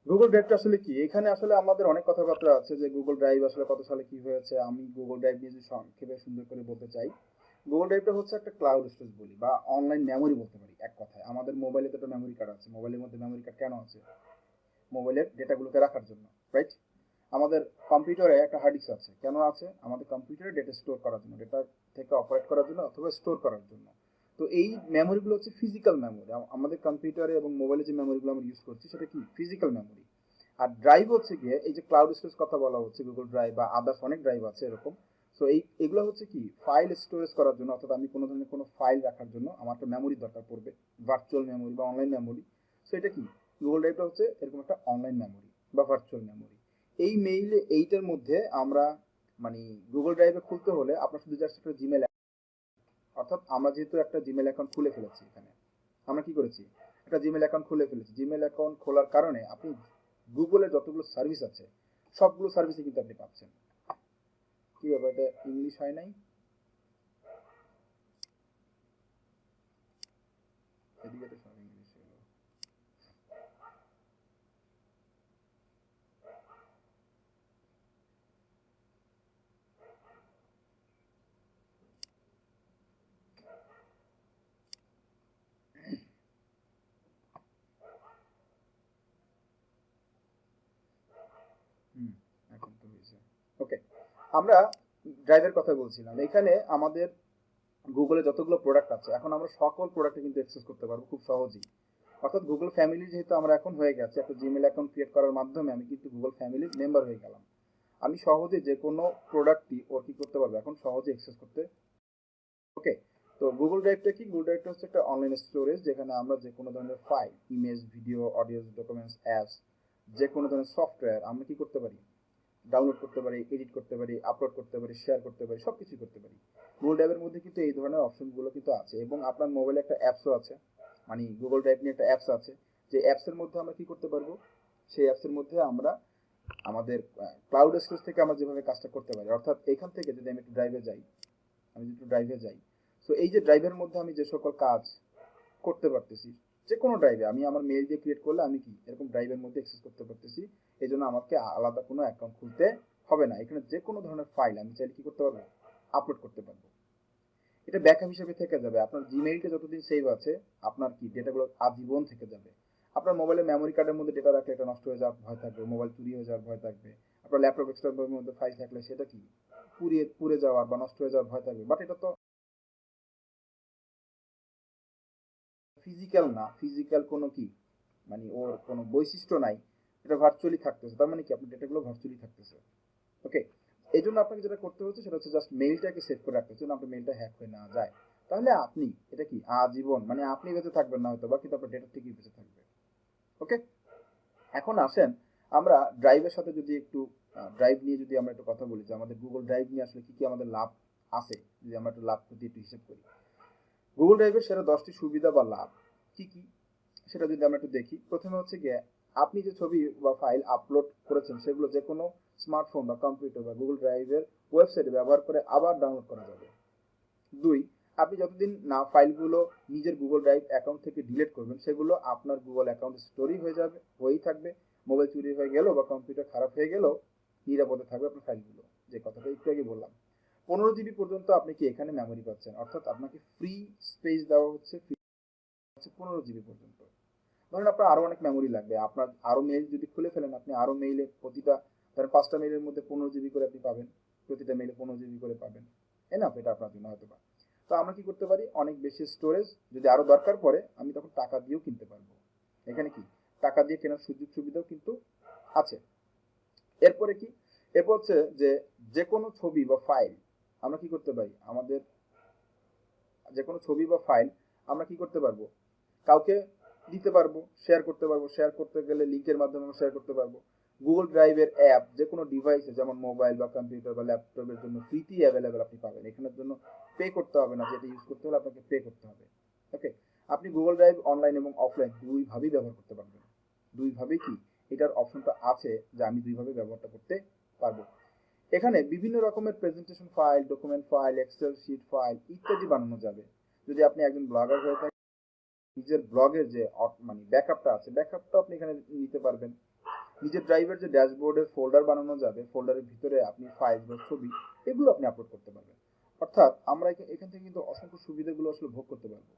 গুগল ড্রাইভটা আসলে কি? এখানে আসলে আমাদের অনেক কথাবার্তা আছে যে গুগল ড্রাইভ আসলে কত সালে কি হয়েছে। আমি গুগল ড্রাইভ নিয়ে যদি সংক্ষেপে সুন্দর করে বলতে চাই, গুগল ড্রাইভটা হচ্ছে একটা ক্লাউড স্টোরেজ বলি বা অনলাইন মেমোরি বলতে পারি এক কথায়। আমাদের মোবাইলে তো একটা মেমোরি কার্ড আছে। মোবাইলের মধ্যে মেমোরি কার্ড কেন আছে? মোবাইলের ডেটাগুলোকে রাখার জন্য, রাইট? আমাদের কম্পিউটারে একটা হার্ড ডিস্ক আছে, কেন আছে? আমাদের কম্পিউটারে ডেটা স্টোর করার জন্য, ডেটা থেকে অপারেট করার জন্য অথবা স্টোর করার জন্য। তো এই মেমোরিগুলো হচ্ছে ফিজিক্যাল মেমোরি। আমাদের কম্পিউটারে এবং মোবাইলে যে মেমোরিগুলো আমরা ইউজ করছি সেটা কি? Physical memory. আর ড্রাইভ হচ্ছে গিয়ে এই যে ক্লাউড স্টোরেজ কথা বলা হচ্ছে, গুগল ড্রাইভ বা আদার্স অনেক ড্রাইভ আছে এরকম। সো এগুলো হচ্ছে কি? ফাইল স্টোরেজ করার জন্য, অর্থাৎ আমি কোনো ধরনের কোনো ফাইল রাখার জন্য আমার একটা মেমোরি দরকার পড়বে, ভার্চুয়াল মেমোরি বা অনলাইন মেমোরি। সো এটা কি? গুগল ড্রাইভটা হচ্ছে এরকম একটা অনলাইন মেমোরি বা ভার্চুয়াল মেমোরি। এই মেইলে এইটার মধ্যে আমরা মানে গুগল ড্রাইভে খুলতে হলে আপনার শুধু জাস্ট একটা জিমেল, অর্থাৎ আমরা যেহেতু একটা জিমেল অ্যাকাউন্ট খুলে ফেলেছি, এখানে আমরা কি করেছি? একটা জিমেল অ্যাকাউন্ট খুলে ফেলেছি। জিমেল অ্যাকাউন্ট খোলার কারণে আপনি গুগলের যতগুলো সার্ভিস আছে সবগুলো সার্ভিসই কিন্তু আপনি পাচ্ছেন। কি ব্যাপার, এটা ইংলিশ হয় নাই? এদিকে তো সব ইংলিশ হলো। হুম, এখন তো হয়েছে। ওকে, আমরা ড্রাইভের কথা বলছিলাম। এখানে আমাদের গুগলে যতগুলো প্রোডাক্ট আছে, এখন আমরা সকল প্রোডাক্টে কিন্তু অ্যাক্সেস করতে পারবো খুব সহজেই। অর্থাৎ গুগল ফ্যামিলি যেহেতু আমরা এখন হয়ে গেছে, একটা জিমেল অ্যাকাউন্ট ক্রিয়েট করার মাধ্যমে আমি কিন্তু গুগল ফ্যামিলির মেম্বার হয়ে গেলাম। আমি সহজে যে কোনো প্রোডাক্টই ওর কি করতে পারবো, এখন সহজে অ্যাক্সেস করতে। ওকে, তো গুগল ড্রাইভটা কি? গুগল ড্রাইভটা হচ্ছে একটা অনলাইন স্টোরেজ যেখানে আমরা যে কোনো ধরনের file, image, video, audio, documents, apps, যে কোনো ধরনের সফটওয়্যার আমরা কি করতে পারি? ডাউনলোড করতে পারি, এডিট করতে পারি, আপলোড করতে পারি, শেয়ার করতে পারি, সব কিছু করতে পারি। গুগল ড্রাইভের মধ্যে কিন্তু এই ধরনের অপশনগুলো কিন্তু আছে এবং আপনার মোবাইলে একটা অ্যাপসও আছে, মানে গুগল ড্রাইভ নিয়ে একটা অ্যাপস আছে। যে অ্যাপসের মধ্যে আমরা কি করতে পারবো? সেই অ্যাপসের মধ্যে আমরা আমাদের ক্লাউড স্টোরেজ থেকে আমরা যেভাবে কাজটা করতে পারি, অর্থাৎ এখান থেকে যদি আমি একটু ড্রাইভে যাই, আমি যদি একটু ড্রাইভে যাই, সো এই যে ড্রাইভের মধ্যে আমি যে সকল কাজ করতে পারতেছি, যে কোনো ড্রাইভে আমি আমার মেইল দিয়ে ক্রিয়েট করলে আমি কি এরকম ড্রাইভের মধ্যে অ্যাক্সেস করতে পারতেছি। এই জন্য আমাকে আলাদা কোনো অ্যাকাউন্ট খুলতে হবে না। এখানে যে কোনো ধরনের ফাইল আমি চাইলে কি করতে পারবো? আপলোড করতে পারবো। এটা ব্যাকআপ হিসেবে থেকে যাবে। আপনার জিমেইলটা যতদিন সেভ আছে আপনার কি ডেটাগুলো আজীবন থেকে যাবে। আপনার মোবাইলের মেমোরি কার্ডের মধ্যে ডেটা রাখলে এটা নষ্ট হয়ে যাওয়ার ভয় থাকবে, মোবাইল চুরি হয়ে যাওয়ার ভয় থাকবে। আপনার ল্যাপটপ ডেস্কটপের মধ্যে ফাইল থাকলে সেটা কি পুড়ে যাওয়ার বা নষ্ট হয়ে যাওয়ার ভয় থাকবে। বাট এটা তো ফিজিক্যাল না, ফিজিক্যাল কোনো কি মানে ওর কোনো বৈশিষ্ট্য নাই, এটা ভার্চুয়ালি থাকতেছে। তার মানে কি আপনার ডেটাগুলো ভার্চুয়ালি থাকতেছে। ওকে, এই জন্য আপনাকে যেটা করতে হচ্ছে সেটা হচ্ছে জাস্ট মেইলটাকে সেভ করে রাখতে হচ্ছে, আপনার মেইলটা হ্যাক হয়ে না যায়। তাহলে আপনি এটা কি আজীবন মানে আপনি বেঁচে থাকবেন না হয়তো বা, কিন্তু আপনার ডেটা ঠিকই বেঁচে থাকবে। ওকে, এখন আসেন আমরা ড্রাইভের সাথে যদি একটু ড্রাইভ নিয়ে যদি আমরা একটু কথা বলি যে আমাদের গুগল ড্রাইভ নিয়ে আসলে কি কি আমাদের লাভ আছে, যদি আমরা একটু লাভ ক্ষতি একটু হিসেব করি। গুগল ড্রাইভের সেরা 10টি সুবিধা বা লাভ কি কি সেটা যদি আমরা একটু দেখি। প্রথমে হচ্ছে গিয়ে আপনি যে ছবি বা ফাইল আপলোড করেছেন সেগুলো যে কোনো স্মার্টফোন বা কম্পিউটার বা গুগল ড্রাইভের ওয়েবসাইটে ব্যবহার করে আবার ডাউনলোড করা যাবে। 2, আপনি যতদিন না ফাইলগুলো নিজের গুগল ড্রাইভ অ্যাকাউন্ট থেকে ডিলিট করবেন সেগুলো আপনার গুগল অ্যাকাউন্ট স্টোরেই হয়ে যাবে, হয়েই থাকবে। মোবাইল চুরি হয়ে গেল বা কম্পিউটার খারাপ হয়ে গেলেও নিরাপদে থাকবে আপনার ফাইলগুলো, যে কথাটা একটু আগে বললাম। 15 জিবি পর্যন্ত আপনি কি এখানে মেমোরি পাচ্ছেন, অর্থাৎ আপনাকে ফ্রি স্পেস দেওয়া হচ্ছে, 15 জিবি পর্যন্ত। ধরেন আপনার আরো অনেক মেমোরি লাগবে, আপনার আরো মেইল যদি খুলে ফেলেন, আপনি আরো মেইলে প্রতিটা ধরেন 5টা মেইলের মধ্যে 15 জিবি করে আপনি পাবেন, প্রতিটা মেইলে 15 জিবি করে পাবেন। এনাফ এটা আপনার জন্য হয়তো বা। তো আমরা কি করতে পারি, অনেক বেশি স্টোরেজ যদি আরো দরকার পড়ে আমি তখন টাকা দিয়েও কিনতে পারবো। এখানে কি টাকা দিয়ে কেনার সুযোগ সুবিধাও কিন্তু আছে। এরপরে কি, এরপর হচ্ছে যে যে কোনো ছবি বা ফাইল আমরা কি করতে পারি, আমাদের যে কোনো ছবি বা ফাইল আমরা কি করতে পারবো, কাউকে দিতে পারবো, শেয়ার করতে পারবো। শেয়ার করতে গেলে লিঙ্কের মাধ্যমে আমরা শেয়ার করতে পারবো। গুগল ড্রাইভের অ্যাপ যে কোনো ডিভাইসে যেমন মোবাইল বা কম্পিউটার বা ল্যাপটপের জন্য ফ্রিতে অ্যাভেলেবেল আপনি পাবেন, এখানের জন্য পে করতে হবে না, যেটা ইউজ করতে হলে আপনাকে পে করতে হবে। ওকে, আপনি গুগল ড্রাইভ অনলাইন এবং অফলাইন দুইভাবেই ব্যবহার করতে পারবেন। দুইভাবেই কি এটার অপশনটা আছে যে আমি দুইভাবে ব্যবহারটা করতে পারবো। এখানে বিভিন্ন রকমের presentation file, document file, Excel sheet file ইত্যাদি বানানো যাবে। যদি আপনি একজন ব্লগার হয়ে থাকেন, নিজের ব্লগের যে মানে ব্যাকআপটা আছে, ব্যাকআপটা আপনি এখানে নিতে পারবেন। নিজের ড্রাইভের যে ড্যাশবোর্ডের ফোল্ডার বানানো যাবে, ফোল্ডারের ভিতরে আপনি ফাইল বা ছবি এগুলো আপনি আপলোড করতে পারবেন। অর্থাৎ আমরা এখান থেকে কিন্তু অসংখ্য সুবিধাগুলো আসলে ভোগ করতে পারবো।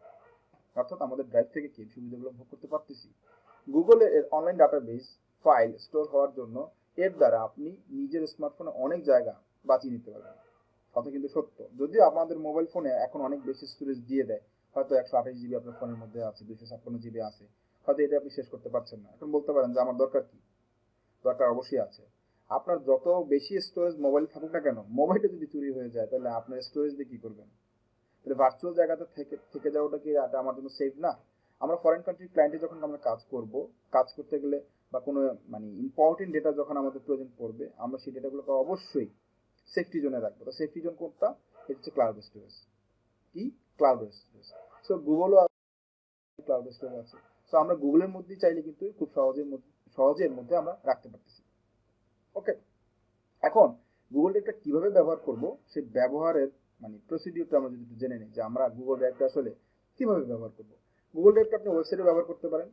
অর্থাৎ আমাদের ড্রাইভ থেকে কি সুবিধাগুলো ভোগ করতে পারতেছি। গুগলে এর অনলাইন ডাটাবেস ফাইল স্টোর হওয়ার জন্য এর দ্বারা আপনি নিজের স্মার্টফোনে অনেক জায়গা বাঁচিয়ে নিতে পারবেন। কথা কিন্তু সত্য। যদিও আমাদের মোবাইল ফোনে এখন অনেক বেশি স্টোরেজ দিয়ে দেয়, হয়তো 128 জিবি আপনার ফোনের মধ্যে আছে, 256 জিবি আছে, হয়তো এটা আপনি শেষ করতে পারছেন না। এখন বলতে পারেন যে আমার দরকার কি? দরকার অবশ্যই আছে। আপনার যত বেশি স্টোরেজ মোবাইল থাকুক না কেন, মোবাইলটা যদি চুরি হয়ে যায় তাহলে আপনার স্টোরেজ দিয়ে কি করবেন? তাহলে ভার্চুয়াল জায়গাতে থেকে যাওয়াটা কি এটা আমার জন্য সেফ না? আমরা ফরেন কান্ট্রির ক্লায়েন্টে যখন আমরা কাজ করব, কাজ করতে গেলে বা কোনো মানে ইম্পর্টেন্ট ডেটা যখন আমাদের প্রয়োজন পড়বে, আমরা সেই ডেটাগুলোকে অবশ্যই সেফটি জোনে রাখবো। তো সেফটি জোন কোনটা? এটা হচ্ছে ক্লাউড স্টোরেজ। কি? Cloud storage. সো গুগলও ক্লাউড স্টোরেজ আছে। সো আমরা গুগলের মধ্যেই চাইলে কিন্তু খুব সহজের মধ্যে আমরা রাখতে পারতেছি। ওকে, এখন গুগল ড্রাইভটা কিভাবে ব্যবহার করব সেই ব্যবহারের মানে প্রসিডিউরটা আমরা যদি একটু জেনে নিই যে আমরা গুগল ড্রাইভটা আসলে কিভাবে ব্যবহার করব। গুগল ড্রাইভটা আপনি ওয়েবসাইটে ব্যবহার করতে পারেন,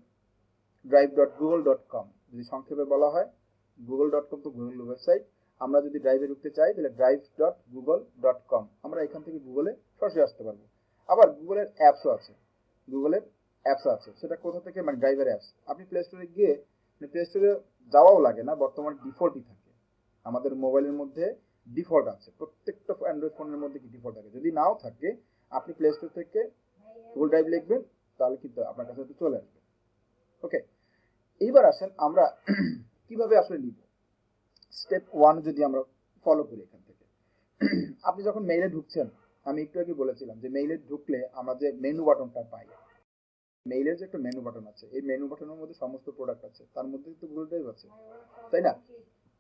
drive.google.com যদি সংক্ষেপে বলা হয়। google.com তো গুগল ওয়েবসাইট। আমরা যদি ড্রাইভে ঢুকতে চাই তাহলে drive.google.com, আমরা এখান থেকে গুগলে সরাসরি আসতে পারবো। আবার গুগলের অ্যাপসও আছে, গুগলের অ্যাপস আছে। সেটা কোথা থেকে? মানে ড্রাইভের অ্যাপস। আপনি প্লে স্টোরে গিয়ে, প্লে স্টোরে যাওয়াও লাগে না, বর্তমানে ডিফল্টই থাকে আমাদের মোবাইলের মধ্যে। ডিফল্ট আছে প্রত্যেকটা অ্যান্ড্রয়েড ফোনের মধ্যে, কি ডিফল্ট থাকে। যদি নাও থাকে আপনি প্লে স্টোর থেকে গুগল ড্রাইভ লিখবেন, তাহলে কিন্তু আপনার কাছে চলে আসবে। ওকে, এইবার আসেন আমরা কিভাবে আসলে নিব। স্টেপ 1 যদি আমরা ফলো করি এখান থেকে, আপনি যখন মেইলে ঢুকছেন, আমি একটু আগে বলেছিলাম যে মেইলে ঢুকলে আমরা যে মেনু বাটনটা পাই, মেইলের যে একটা মেনু বাটন আছে, এই মেনু বাটনের মধ্যে সমস্ত প্রোডাক্ট আছে, তার মধ্যে কিন্তু গুগল ড্রাইভ আছে, তাই না?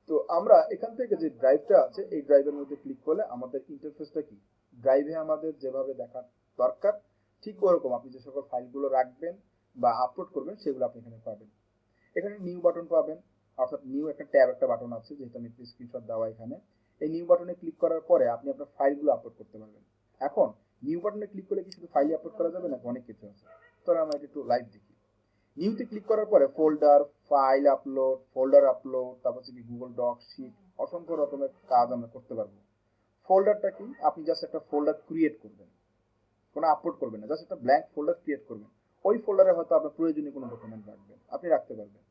তো আমরা এখান থেকে যে ড্রাইভটা আছে, এই ড্রাইভের মধ্যে ক্লিক করলে আমাদের ইন্টারফেসটা কি, ড্রাইভে আমাদের যেভাবে দেখা দরকার ঠিক ওরকম আপনি যে সকল ফাইলগুলো রাখবেন বা আপলোড করবেন সেগুলো আপনি এখানে পাবেন। এখানে নিউ বাটন পাবেন, অর্থাৎ নিউ একটা ট্যাব একটা বাটন আছে, যেহেতু আমি স্ক্রিনশট দেওয়া এখানে। এই নিউ বাটনে ক্লিক করার পরে আপনি আপনার ফাইলগুলো আপলোড করতে পারবেন। এখন নিউ বাটনে ক্লিক করলে কি শুধু ফাইল আপলোড করা যাবে না, অনেক কিছু আছে। তো আমরা এটা একটু লাইভ দেখি। নিউতে ক্লিক করার পরে folder, file upload, folder upload, তারপর হচ্ছে কি গুগল ডক, শিট, অসংখ্য রকমের কাজ আমরা করতে পারবো। ফোল্ডারটা কি? আপনি জাস্ট একটা ফোল্ডার ক্রিয়েট করবেন, কোনো আপলোড করবেন না, জাস্ট একটা ব্ল্যাঙ্ক ফোল্ডার ক্রিয়েট করবেন। ওই ফোল্ডারে হয়তো আপনার প্রয়োজনীয় কোনো ডকুমেন্ট রাখবেন, আপনি রাখতে পারবেন।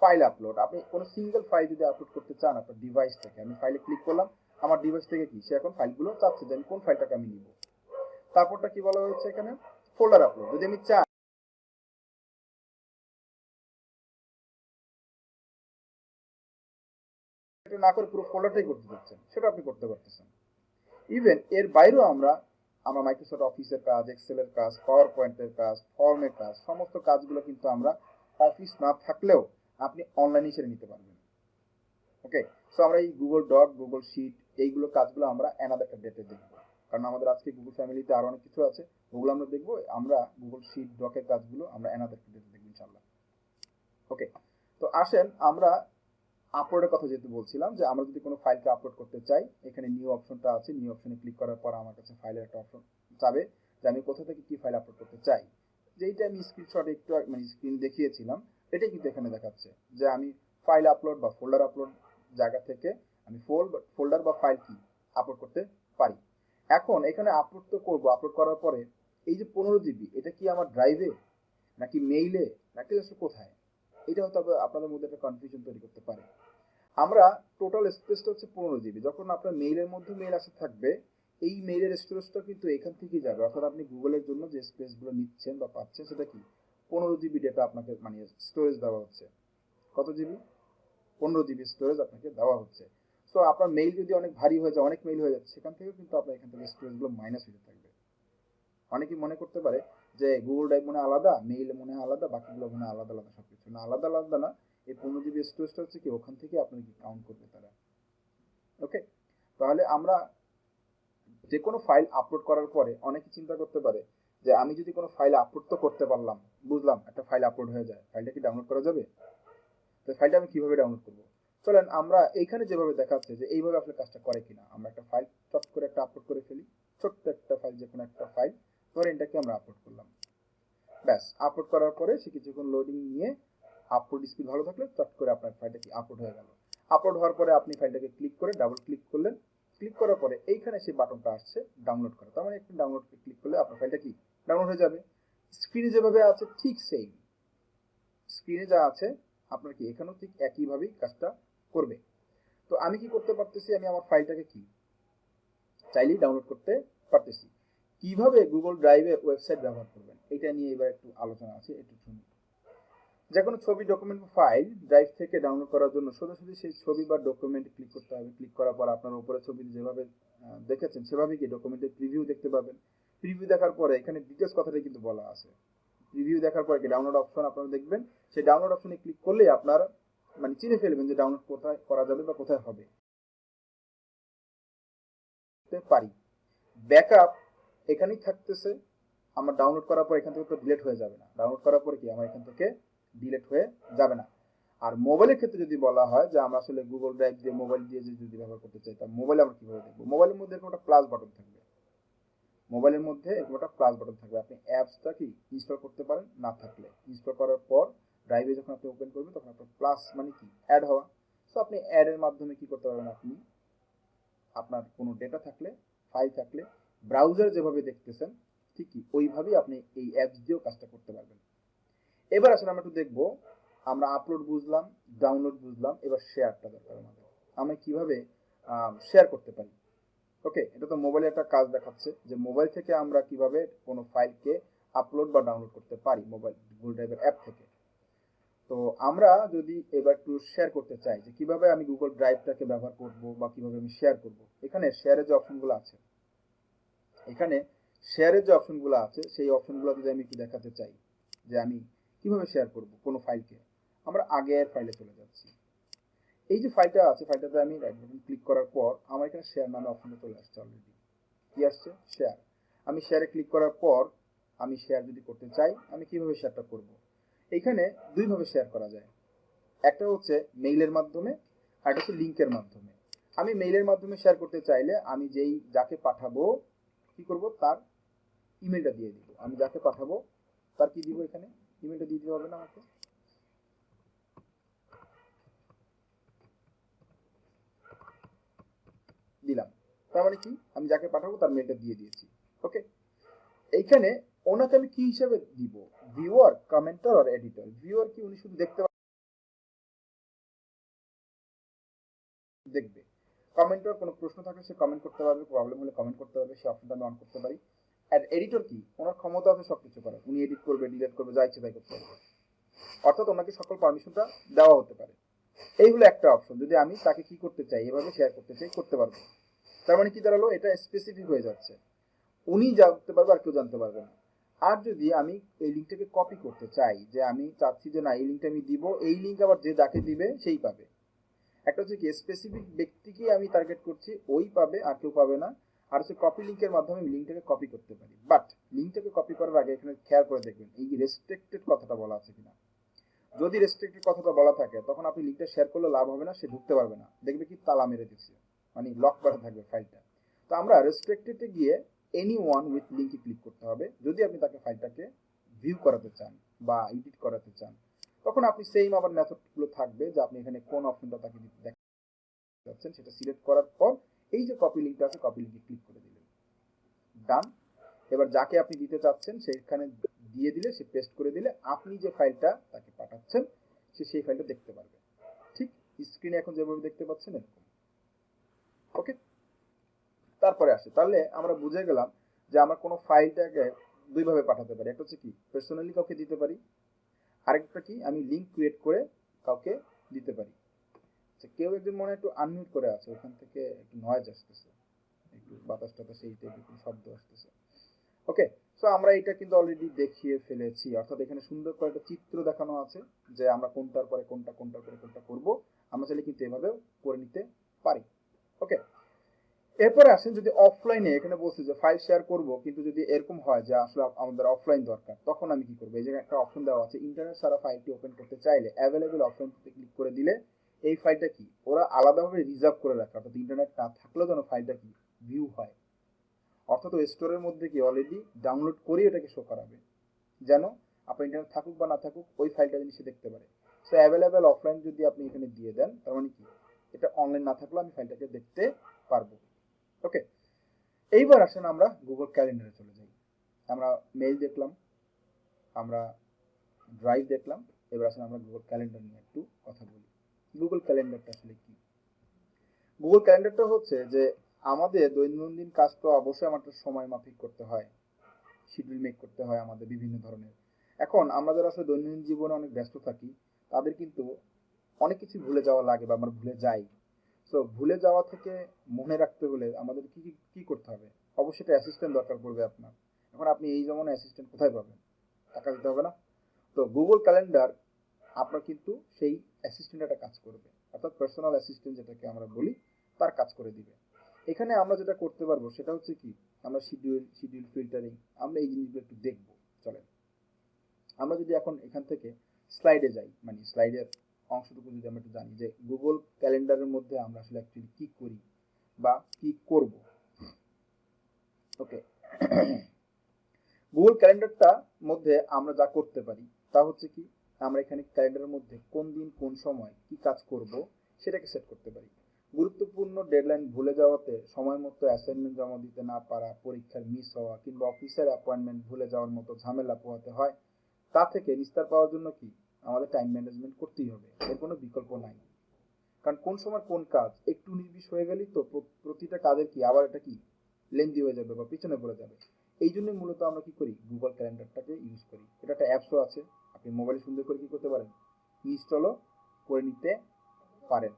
ফাইল আপলোড, আপনি কোনো সিঙ্গেল ফাইল যদি আপলোড করতে চান আপনার ডিভাইস থেকে, আমি ফাইলে ক্লিক করলাম, আমার ডিভাইস থেকে কি সে এখন ফাইলগুলো চাচ্ছে যে আমি কোন ফাইলটাকে আমি নিব। তারপরটা কি বলা হয়েছে এখানে? Folder upload. যদি আমি চাই এটা না করে পুরো ফোল্ডারটাই করতে চাচ্ছেন, সেটা আপনি করতে পারতেছেন। ইভেন এর বাইরেও আমরা মাইক্রোসফট অফিসের কাজ, এক্সেলের কাজ, পাওয়ার পয়েন্টের কাজ, ফর্মের কাজ, সমস্ত কাজগুলো কিন্তু আমরা অফিস না থাকলেও আপনি অনলাইনে সেরে নিতে পারবেন। ওকে, সো আমরা এই গুগল ডক, গুগল শিট, এইগুলো কাজগুলো আমরা অ্যানাদার একটা ডেটে দেখবো, কারণ আমাদের আজকে গুগল ফ্যামিলিতে আরো অনেক কিছু আছে, ওগুলো আমরা দেখবো। আমরা গুগল শিট, ডকের কাজগুলো আমরা অ্যানাদার একটা ডেটে দেখবো ইনশাল্লাহ। ওকে, তো আসেন আমরা আপলোডের কথা যেহেতু বলছিলাম, যে আমরা যদি কোনো ফাইলকে আপলোড করতে চাই, এখানে নিউ অপশনটা আছে, নিউ অপশনে ক্লিক করার পর আমার কাছে ফাইলের একটা অপশন যাবে যে আমি কোথা থেকে কি ফাইল আপলোড করতে চাই। যেইটা আমি স্ক্রিনশটে একটু মানে স্ক্রিন দেখিয়েছিলাম, এটাই কিন্তু এখানে দেখাচ্ছে যে আমি ফাইল আপলোড বা ফোল্ডার আপলোড জায়গা থেকে আমি ফোল্ডার বা ফাইল কি আপলোড করতে পারি। এখন এখানে আপলোড তো করবো, আপলোড করার পরে এই যে 15 জিবি, এটা কি আমার ড্রাইভে নাকি মেইলে নাকি আসলে কোথায়, এটা হয়তো আপনাদের মধ্যে একটা কনফিউশন তৈরি করতে পারে। আমরা টোটাল স্পেসটা হচ্ছে 15 জিবি। যখন আপনার মেইলের মধ্যে মেইল আসে থাকবে, এই মেইলের স্টোরেজটা কিন্তু এখান থেকেই যাবে। অর্থাৎ আপনি গুগলের জন্য যে স্পেসগুলো নিচ্ছেন বা পাচ্ছেন সেটা কি 15 জিবি ডেটা আপনাকে মানে স্টোরেজ দেওয়া হচ্ছে। কত জিবি? 15 জিবি স্টোরেজ আপনাকে দেওয়া হচ্ছে। সো আপনার মেইল যদি অনেক ভারী হয়ে যায়, অনেক মেইল হয়ে যাচ্ছে, সেখান থেকেও কিন্তু আপনার এখান থেকে স্টোরেজগুলো মাইনাস হতে থাকবে। অনেকেই মনে করতে পারে যে গুগল ড্রাইভ মনে আলাদা, মেইল মনে আলাদা, বাকিগুলো মনে আলাদা আলাদা, সবকিছু না, আলাদা আলাদা না। এই 15 জিবি স্টোরেজটা হচ্ছে কি ওখান থেকে আপনার কি কাউন্ট করবে তারা। ওকে, তাহলে আমরা যে কোনো ফাইল আপলোড করার পরে অনেকে চিন্তা করতে পারে যে আমি যদি কোনো ফাইল আপলোড তো করতে পারলাম, বুঝলাম একটা ফাইল আপলোড হয়ে যায়, ফাইলটা কি ডাউনলোড করা যাবে? তো ফাইলটা আমি কিভাবে ডাউনলোড করবো? চলেন আমরা এইখানে যেভাবে দেখাচ্ছে যে এইভাবে আসলে কাজটা করে কিনা। আমরা একটা ফাইল চট করে একটা আপলোড করে ফেলি, ছোট্ট একটা ফাইল, যে কোনো একটা ফাইল ধরে এটাকে আমরা আপলোড করলাম। ব্যাস, আপলোড করার পরে সে কিছুক্ষণ লোডিং নিয়ে আপলোড স্পিড ভালো থাকলে চট করে আপনার ফাইলটা কি আপলোড হয়ে গেল। আপলোড হওয়ার পরে আপনি ফাইলটাকে ক্লিক করে ডাবল ক্লিক করলেন, ক্লিক করার পরে এইখানে সেই বাটনটা আসছে ডাউনলোড করা, তার মানে একটু ডাউনলোড ক্লিক করলে আপনার ফাইলটা কি ডাউনলোড হয়ে যাবে। স্ক্রিনে যেভাবে আছে ঠিক সেম, স্ক্রিনে যা আছে আপনার কি এখানেও ঠিক একইভাবেই কাজটা করবে। তো আমি কি করতে পারতেছি, আমি আমার ফাইলটাকে কি চাইলেই ডাউনলোড করতে পারতেছি। কিভাবে গুগল ড্রাইভে ওয়েবসাইট ব্যবহার করবেন এটা নিয়ে এবার একটু আলোচনা আছে, একটু শুনুন। যে কোনো ছবি, ডকুমেন্ট বা ফাইল ড্রাইভ থেকে ডাউনলোড করার জন্য সোজাসুজি সেই ছবি বা ডকুমেন্টে ক্লিক করতে হবে। ক্লিক করার পর আপনার উপরে ছবি যেভাবে দেখেছেন সেভাবে কি ডকুমেন্টের প্রিভিউ দেখতে পাবেন। প্রিভিউ দেখার পরে এখানে ডিটেলস কথাটাই কিন্তু বলা আছে। প্রিভিউ দেখার পরে কি ডাউনলোড অপশন আপনারা দেখবেন, সেই ডাউনলোড অপশনে ক্লিক করলেই আপনার মানে চিনে ফেলবেন যে ডাউনলোড কোথায় করা যাবে বা কোথায় হবে পারি। ব্যাকআপ এখানেই থাকতেছে। আমার ডাউনলোড করার পর এখান থেকে তো ডিলিট হয়ে যাবে না, ডাউনলোড করার পরে কি আমার এখান থেকে ডিলিট হয়ে যাবে না। আর মোবাইলের ক্ষেত্রে যদি বলা হয় যে আমরা আসলে গুগল ড্রাইভ দিয়ে মোবাইল দিয়ে যদি ব্যবহার করতে চাই, তা মোবাইলে আমরা কিভাবে দেখবো। মোবাইলের মধ্যে এরকম একটা প্লাস বাটন থাকবে, মোবাইলের মধ্যে এরকম একটা প্লাস বাটন থাকবে। আপনি অ্যাপসটা কি ইনস্টল করতে পারেন, না থাকলে ইনস্টল করার পর ড্রাইভে যখন আপনি ওপেন করবেন তখন আপনার প্লাস মানে কি অ্যাড হওয়া। সো আপনি অ্যাডের মাধ্যমে কি করতে পারবেন, আপনি আপনার কোনো ডেটা থাকলে, ফাইল থাকলে ব্রাউজার যেভাবে দেখতেছেন ঠিকই ওইভাবেই আপনি এই অ্যাপস দিয়েও কাজটা করতে পারবেন। এবার আসলে আমরা একটু দেখবো, আমরা আপলোড বুঝলাম, ডাউনলোড বুঝলাম, এবার শেয়ারটা দরকার আমাদের। আমরা কিভাবে শেয়ার করতে পারি। ওকে, এটা তো মোবাইলে একটা কাজ দেখাচ্ছে যে মোবাইল থেকে আমরা কিভাবে কোনো ফাইলকে আপলোড বা ডাউনলোড করতে পারি মোবাইল গুগল ড্রাইভের অ্যাপ থেকে। তো আমরা যদি এবার একটু শেয়ার করতে চাই যে কিভাবে আমি গুগল ড্রাইভটাকে ব্যবহার করব বা কিভাবে আমি শেয়ার করব, এখানে শেয়ারের যে অপশনগুলো আছে, এখানে শেয়ারের যে অপশনগুলো আছে সেই অপশনগুলো যদি আমি একটু দেখাতে চাই যে আমি কিভাবে শেয়ার করব কোনো ফাইলকে, আমরা আগের ফাইলে চলে যাচ্ছি। এই যে ফাইলটা আছে, ফাইলটাতে আমি রাইট বাটন ক্লিক করার পর আমার এখানে শেয়ার নামে অপশনটা চলে আসছে অলরেডি। কি আসছে, শেয়ার। আমি শেয়ারে ক্লিক করার পর আমি শেয়ার যদি করতে চাই, আমি কিভাবে শেয়ারটা করব। এইখানে দুইভাবে শেয়ার করা যায়, একটা হচ্ছে মেইলের মাধ্যমে, আর একটা হচ্ছে লিঙ্কের মাধ্যমে। আমি মেইলের মাধ্যমে শেয়ার করতে চাইলে আমি যেই যাকে পাঠাবো কি করব, তার ইমেলটা দিয়ে দিব। আমি যাকে পাঠাবো তার কি দিব, এখানে ইমেলটা দিয়ে দিতে হবে না আমাকে, দিলাম। তার মানে কি আমি যাকে পাঠাবো তার মেলটা দিয়ে দিয়েছি। ওকে, এইখানে ওনাকে আমি কি হিসাবে দিব, ভিউয়ার, কমেন্টার আর এডিটর। ভিউয়ার কি, উনি শুধু দেখতে দেখবে। কমেন্টর কোনো প্রশ্ন থাকলে সে কমেন্ট করতে পারবে, প্রবলেম হলে কমেন্ট করতে পারবে, সেই অপশনটা আমি অন করতে পারি। আর এডিটর কি, ওনার ক্ষমতা আছে সবকিছু করার, উনি এডিট করবে, ডিলিট করবে, যা ইচ্ছে তাই করতে পারবে। অর্থাৎ ওনাকে সকল পারমিশনটা দেওয়া হতে পারে। এই হলো একটা অপশন, যদি আমি তাকে কি করতে চাই, এভাবে শেয়ার করতে চাই, করতে পারবো। তার মানে কি দাঁড়ালো, এটা স্পেসিফিক হয়ে যাচ্ছে, উনি জানতে পারবে আর কেউ জানতে পারবে না। আর যদি আমি এই লিঙ্কটাকে কপি করতে চাই, যে আমি চাচ্ছি যে না এই লিঙ্কটা আমি দিব, এই লিঙ্ক আবার যে যাকে দিবে সেই পাবে। একটা হচ্ছে কি স্পেসিফিক ব্যক্তিকে আমি টার্গেট করছি, ওই পাবে আর কেউ পাবে না। আর হচ্ছে কপি লিঙ্কের মাধ্যমে আমি লিঙ্কটাকে কপি করতে পারি। বাট লিঙ্কটাকে কপি করার আগে এখানে খেয়াল করে দেখবেন এই রেস্ট্রিক্টেড কথাটা বলা আছে কিনা। যদি রেস্ট্রিক্টেড কথাটা বলা থাকে তখন আপনি লিঙ্কটা শেয়ার করলে লাভ হবে না, সে ঢুকতে পারবে না, দেখবে কি তালা মেরে দিচ্ছে, মানে লক করা থাকবে ফাইলটা। তো আমরা রেস্ট্রিক্টেডে গিয়ে এনি ওয়ান উইথ লিঙ্কে ক্লিক করতে হবে যদি আপনি তাকে ফাইলটাকে ভিউ করাতে চান বা এডিট করাতে চান। তখন আপনি সেম আবার মেথডগুলো থাকবে যে আপনি এখানে কোন অপশনটা তাকে যাচ্ছেন সেটা সিলেক্ট করার পর এই যে কপি লিঙ্কটা আছে, কপি লিঙ্কে ক্লিক করে দিলেন, ডান। এবার যাকে আপনি দিতে চাচ্ছেন সেখানে দিয়ে দিলে, সে পেস্ট করে দিলে আপনি যে ফাইলটা তাকে পাঠাচ্ছেন সে সেই ফাইলটা দেখতে পারবে। ঠিক স্ক্রিনে এখন যেভাবে দেখতে পাচ্ছেন এরকম। ওকে, তারপরে আসে, তাহলে আমরা বুঝে গেলাম যে আমরা কোনো ফাইলটাকে দুইভাবে পাঠাতে পারি। একটা হচ্ছে কি পার্সোনালি কাউকে দিতে পারি, আরেকটা কি আমি লিঙ্ক ক্রিয়েট করে কাউকে দিতে পারি। কেউ একজন মনে একটু আনমিউট করে আছে, ওখান থেকে একটু নয়েজ আসতেছে, একটু বাতাস টাতাস এই টাইপের কোনো শব্দ আসতেছে। ওকে, সো আমরা এটা কিন্তু অলরেডি দেখিয়ে ফেলেছি, অর্থাৎ এখানে সুন্দর করে একটা চিত্র দেখানো আছে যে আমরা কোনটার পরে কোনটা, কোনটার পরে কোনটা করব। আমরা চাইলে কিন্তু এভাবেও করে নিতে পারি। ওকে, এরপরে আসেন যদি অফলাইনে, এখানে বলছি যে ফাইল শেয়ার করব, কিন্তু যদি এরকম হয় যে আসলে আমাদের অফলাইন দরকার, তখন আমি কি করবো। এই জায়গায় একটা অপশন দেওয়া আছে, ইন্টারনেট ছাড়া ফাইলটি ওপেন করতে চাইলে অ্যাভেলেবল অপশনটিতে ক্লিক করে দিলে এই ফাইলটা কি ওরা আলাদাভাবে রিজার্ভ করে রাখে, অর্থাৎ ইন্টারনেট না থাকলেও যেন ফাইলটা কি ভিউ হয়, অর্থাৎ ওই স্টোরের মধ্যে কি অলরেডি ডাউনলোড করে এটাকে শো করাবে, যেন আপনার ইন্টারনেট থাকুক বা না থাকুক ওই ফাইলটা জিনিস দেখতে পারে। সো অ্যাভেলেবেল অফলাইন যদি আপনি এখানে দিয়ে দেন, তার মানে কি এটা অনলাইন না থাকলেও আমি ফাইলটাকে দেখতে পারবো। ওকে, এইবার আসেন আমরা গুগল ক্যালেন্ডারে চলে যাই। আমরা মেইল দেখলাম, আমরা ড্রাইভ দেখলাম, এবার আসেন আমরা গুগল ক্যালেন্ডার নিয়ে একটু কথা বলি। গুগল ক্যালেন্ডারটা আসলে কি? গুগল ক্যালেন্ডারটা হচ্ছে যে আমাদের দৈনন্দিন কাজ তো অবশ্যই আমাদের সময় মাফিক করতে হয়, শিডিউল মেক করতে হয় আমাদের বিভিন্ন ধরনের। এখন আমরা যারা আসলে দৈনন্দিন জীবনে অনেক ব্যস্ত থাকি, তাদের কিন্তু অনেক কিছু ভুলে যাওয়া লাগে বা আমরা ভুলে যাই। সো ভুলে যাওয়া থেকে মনে রাখতে হলে আমাদের কি কি কি করতে হবে? অবশ্যই একটা অ্যাসিস্ট্যান্ট দরকার পড়বে আপনার। এখন আপনি এই জমানায় অ্যাসিস্ট্যান্ট কোথায় পাবেন? টাকা দিতে হবে না? তো গুগল ক্যালেন্ডার আপনার কিন্তু সেই অ্যাসিস্ট্যান্ট একটা কাজ করবে, অর্থাৎ পার্সোনাল অ্যাসিস্ট্যান্ট যেটাকে আমরা বলি, তার কাজ করে দিবে। এখানে আমরা যেটা করতে পারবো সেটা হচ্ছে কি, আমরা শিডিউল ফিল্টারিং, আমরা এই জিনিসগুলো একটু দেখবো। চলেন আমরা যদি এখন এখান থেকে স্লাইডে যাই, মানে স্লাইডের অংশটুকু যদি আমরা একটু জানি যে গুগল ক্যালেন্ডারের মধ্যে আমরা আসলে অ্যাকচুয়ালি কি করি বা কি করব। ওকে, গুগল ক্যালেন্ডারটা মধ্যে আমরা যা করতে পারি তা হচ্ছে কি, আমরা এখানে ক্যালেন্ডারের মধ্যে কোন দিন কোন সময় কি কাজ করব সেটাকে সেট করতে পারি। গুরুত্বপূর্ণ ডেডলাইন ভুলে যাওয়াতে, সময় মতো অ্যাসাইনমেন্ট জমা দিতে না পারা, পরীক্ষার মিস হওয়া কিংবা অফিসের অ্যাপয়েন্টমেন্ট ভুলে যাওয়ার মতো ঝামেলা পোহাতে হয়, তা থেকে নিস্তার পাওয়ার জন্য কি আমাদের টাইম ম্যানেজমেন্ট করতেই হবে, এর কোনো বিকল্প নাই। কারণ কোন সময় কোন কাজ একটু নির্বিষ হয়ে গেলেই তো প্রতিটা কাজের কি আবার এটা কি লেন্দি হয়ে যাবে বা পিছনে পড়ে যাবে। এই জন্য মূলত আমরা কি করি, গুগল ক্যালেন্ডারটাকে ইউজ করি। এটা একটা অ্যাপসও আছে, আপনি মোবাইলে সুন্দর করে কি করতে পারেন, ইনস্টলও করে নিতে পারেন।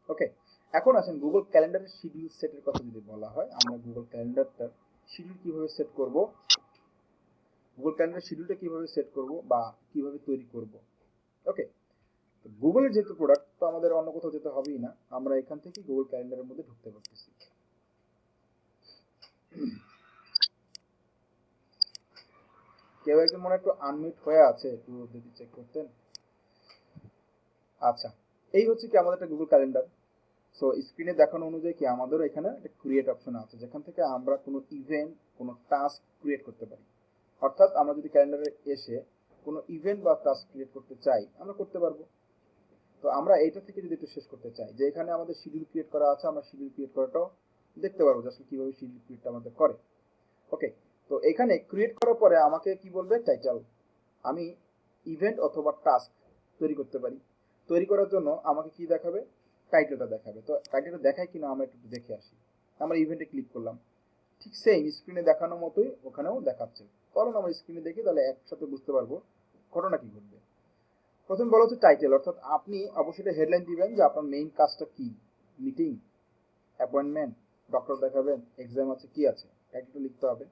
ওকে, এখন আসেন গুগল ক্যালেন্ডারের শিডিউল সেটের কথা যদি বলা হয়, আমরা গুগল ক্যালেন্ডারটার শিডিউল কিভাবে সেট করব, গুগল ক্যালেন্ডার শিডিউলটা কিভাবে সেট করব বা কিভাবে তৈরি করব। ওকে, তো গুগলের যেহেতু প্রোডাক্ট, তো আমাদের অন্য কোথাও যেতে হবেই না, আমরা এখান থেকে গুগল ক্যালেন্ডারের মধ্যে ঢুকতে পারতেছি। কেউ একজন মনে একটু আনমিউট হয়ে আছে, একটু যদি চেক করতেন। আচ্ছা, এই হচ্ছে কি আমাদের একটা গুগল ক্যালেন্ডার। সো স্ক্রিনে দেখানো অনুযায়ী কি আমাদেরও এখানে একটা ক্রিয়েট অপশন আছে, যেখান থেকে আমরা কোনো ইভেন্ট কোনো টাস্ক ক্রিয়েট করতে পারি। অর্থাৎ আমরা যদি ক্যালেন্ডারে এসে কোনো ইভেন্ট বা টাস্ক ক্রিয়েট করতে চাই, আমরা করতে পারবো। তো আমরা এইটা থেকে যদি একটু শেষ করতে চাই, যে এখানে আমাদের শিডিউল ক্রিয়েট করা আছে, আমরা শিডিউল ক্রিয়েট করাটাও দেখতে পারবো যে আসলে কিভাবে শিডিউল ক্রিয়েটটা আমাদের করে। ওকে, তো এখানে ক্রিয়েট করার পরে আমাকে কি বলবে, টাইটেল। আমি ইভেন্ট অথবা টাস্ক তৈরি করতে পারি। তৈরি করার জন্য আমাকে কি দেখাবে, টাইটেলটা দেখাবে। তো টাইটেলটা দেখায় কিনা আমরা একটু দেখে আসি। আমরা ইভেন্টে ক্লিক করলাম, ঠিক সেম স্ক্রিনে দেখানোর মতোই ওখানেও দেখাচ্ছে। চলুন আমরা স্ক্রিনে দেখি, তাহলে একসাথে বুঝতে পারবো ঘটনা কি ঘটবে। প্রথম বলা হচ্ছে টাইটেল, অর্থাৎ আপনি অবশ্যই হেডলাইন দিবেন যে আপনার মেইন কাজটা কি, মিটিং, অ্যাপয়েন্টমেন্ট, ডক্টর দেখাবেন, এক্সাম আছে, কি আছে, টাইটেলটা লিখতে হবে।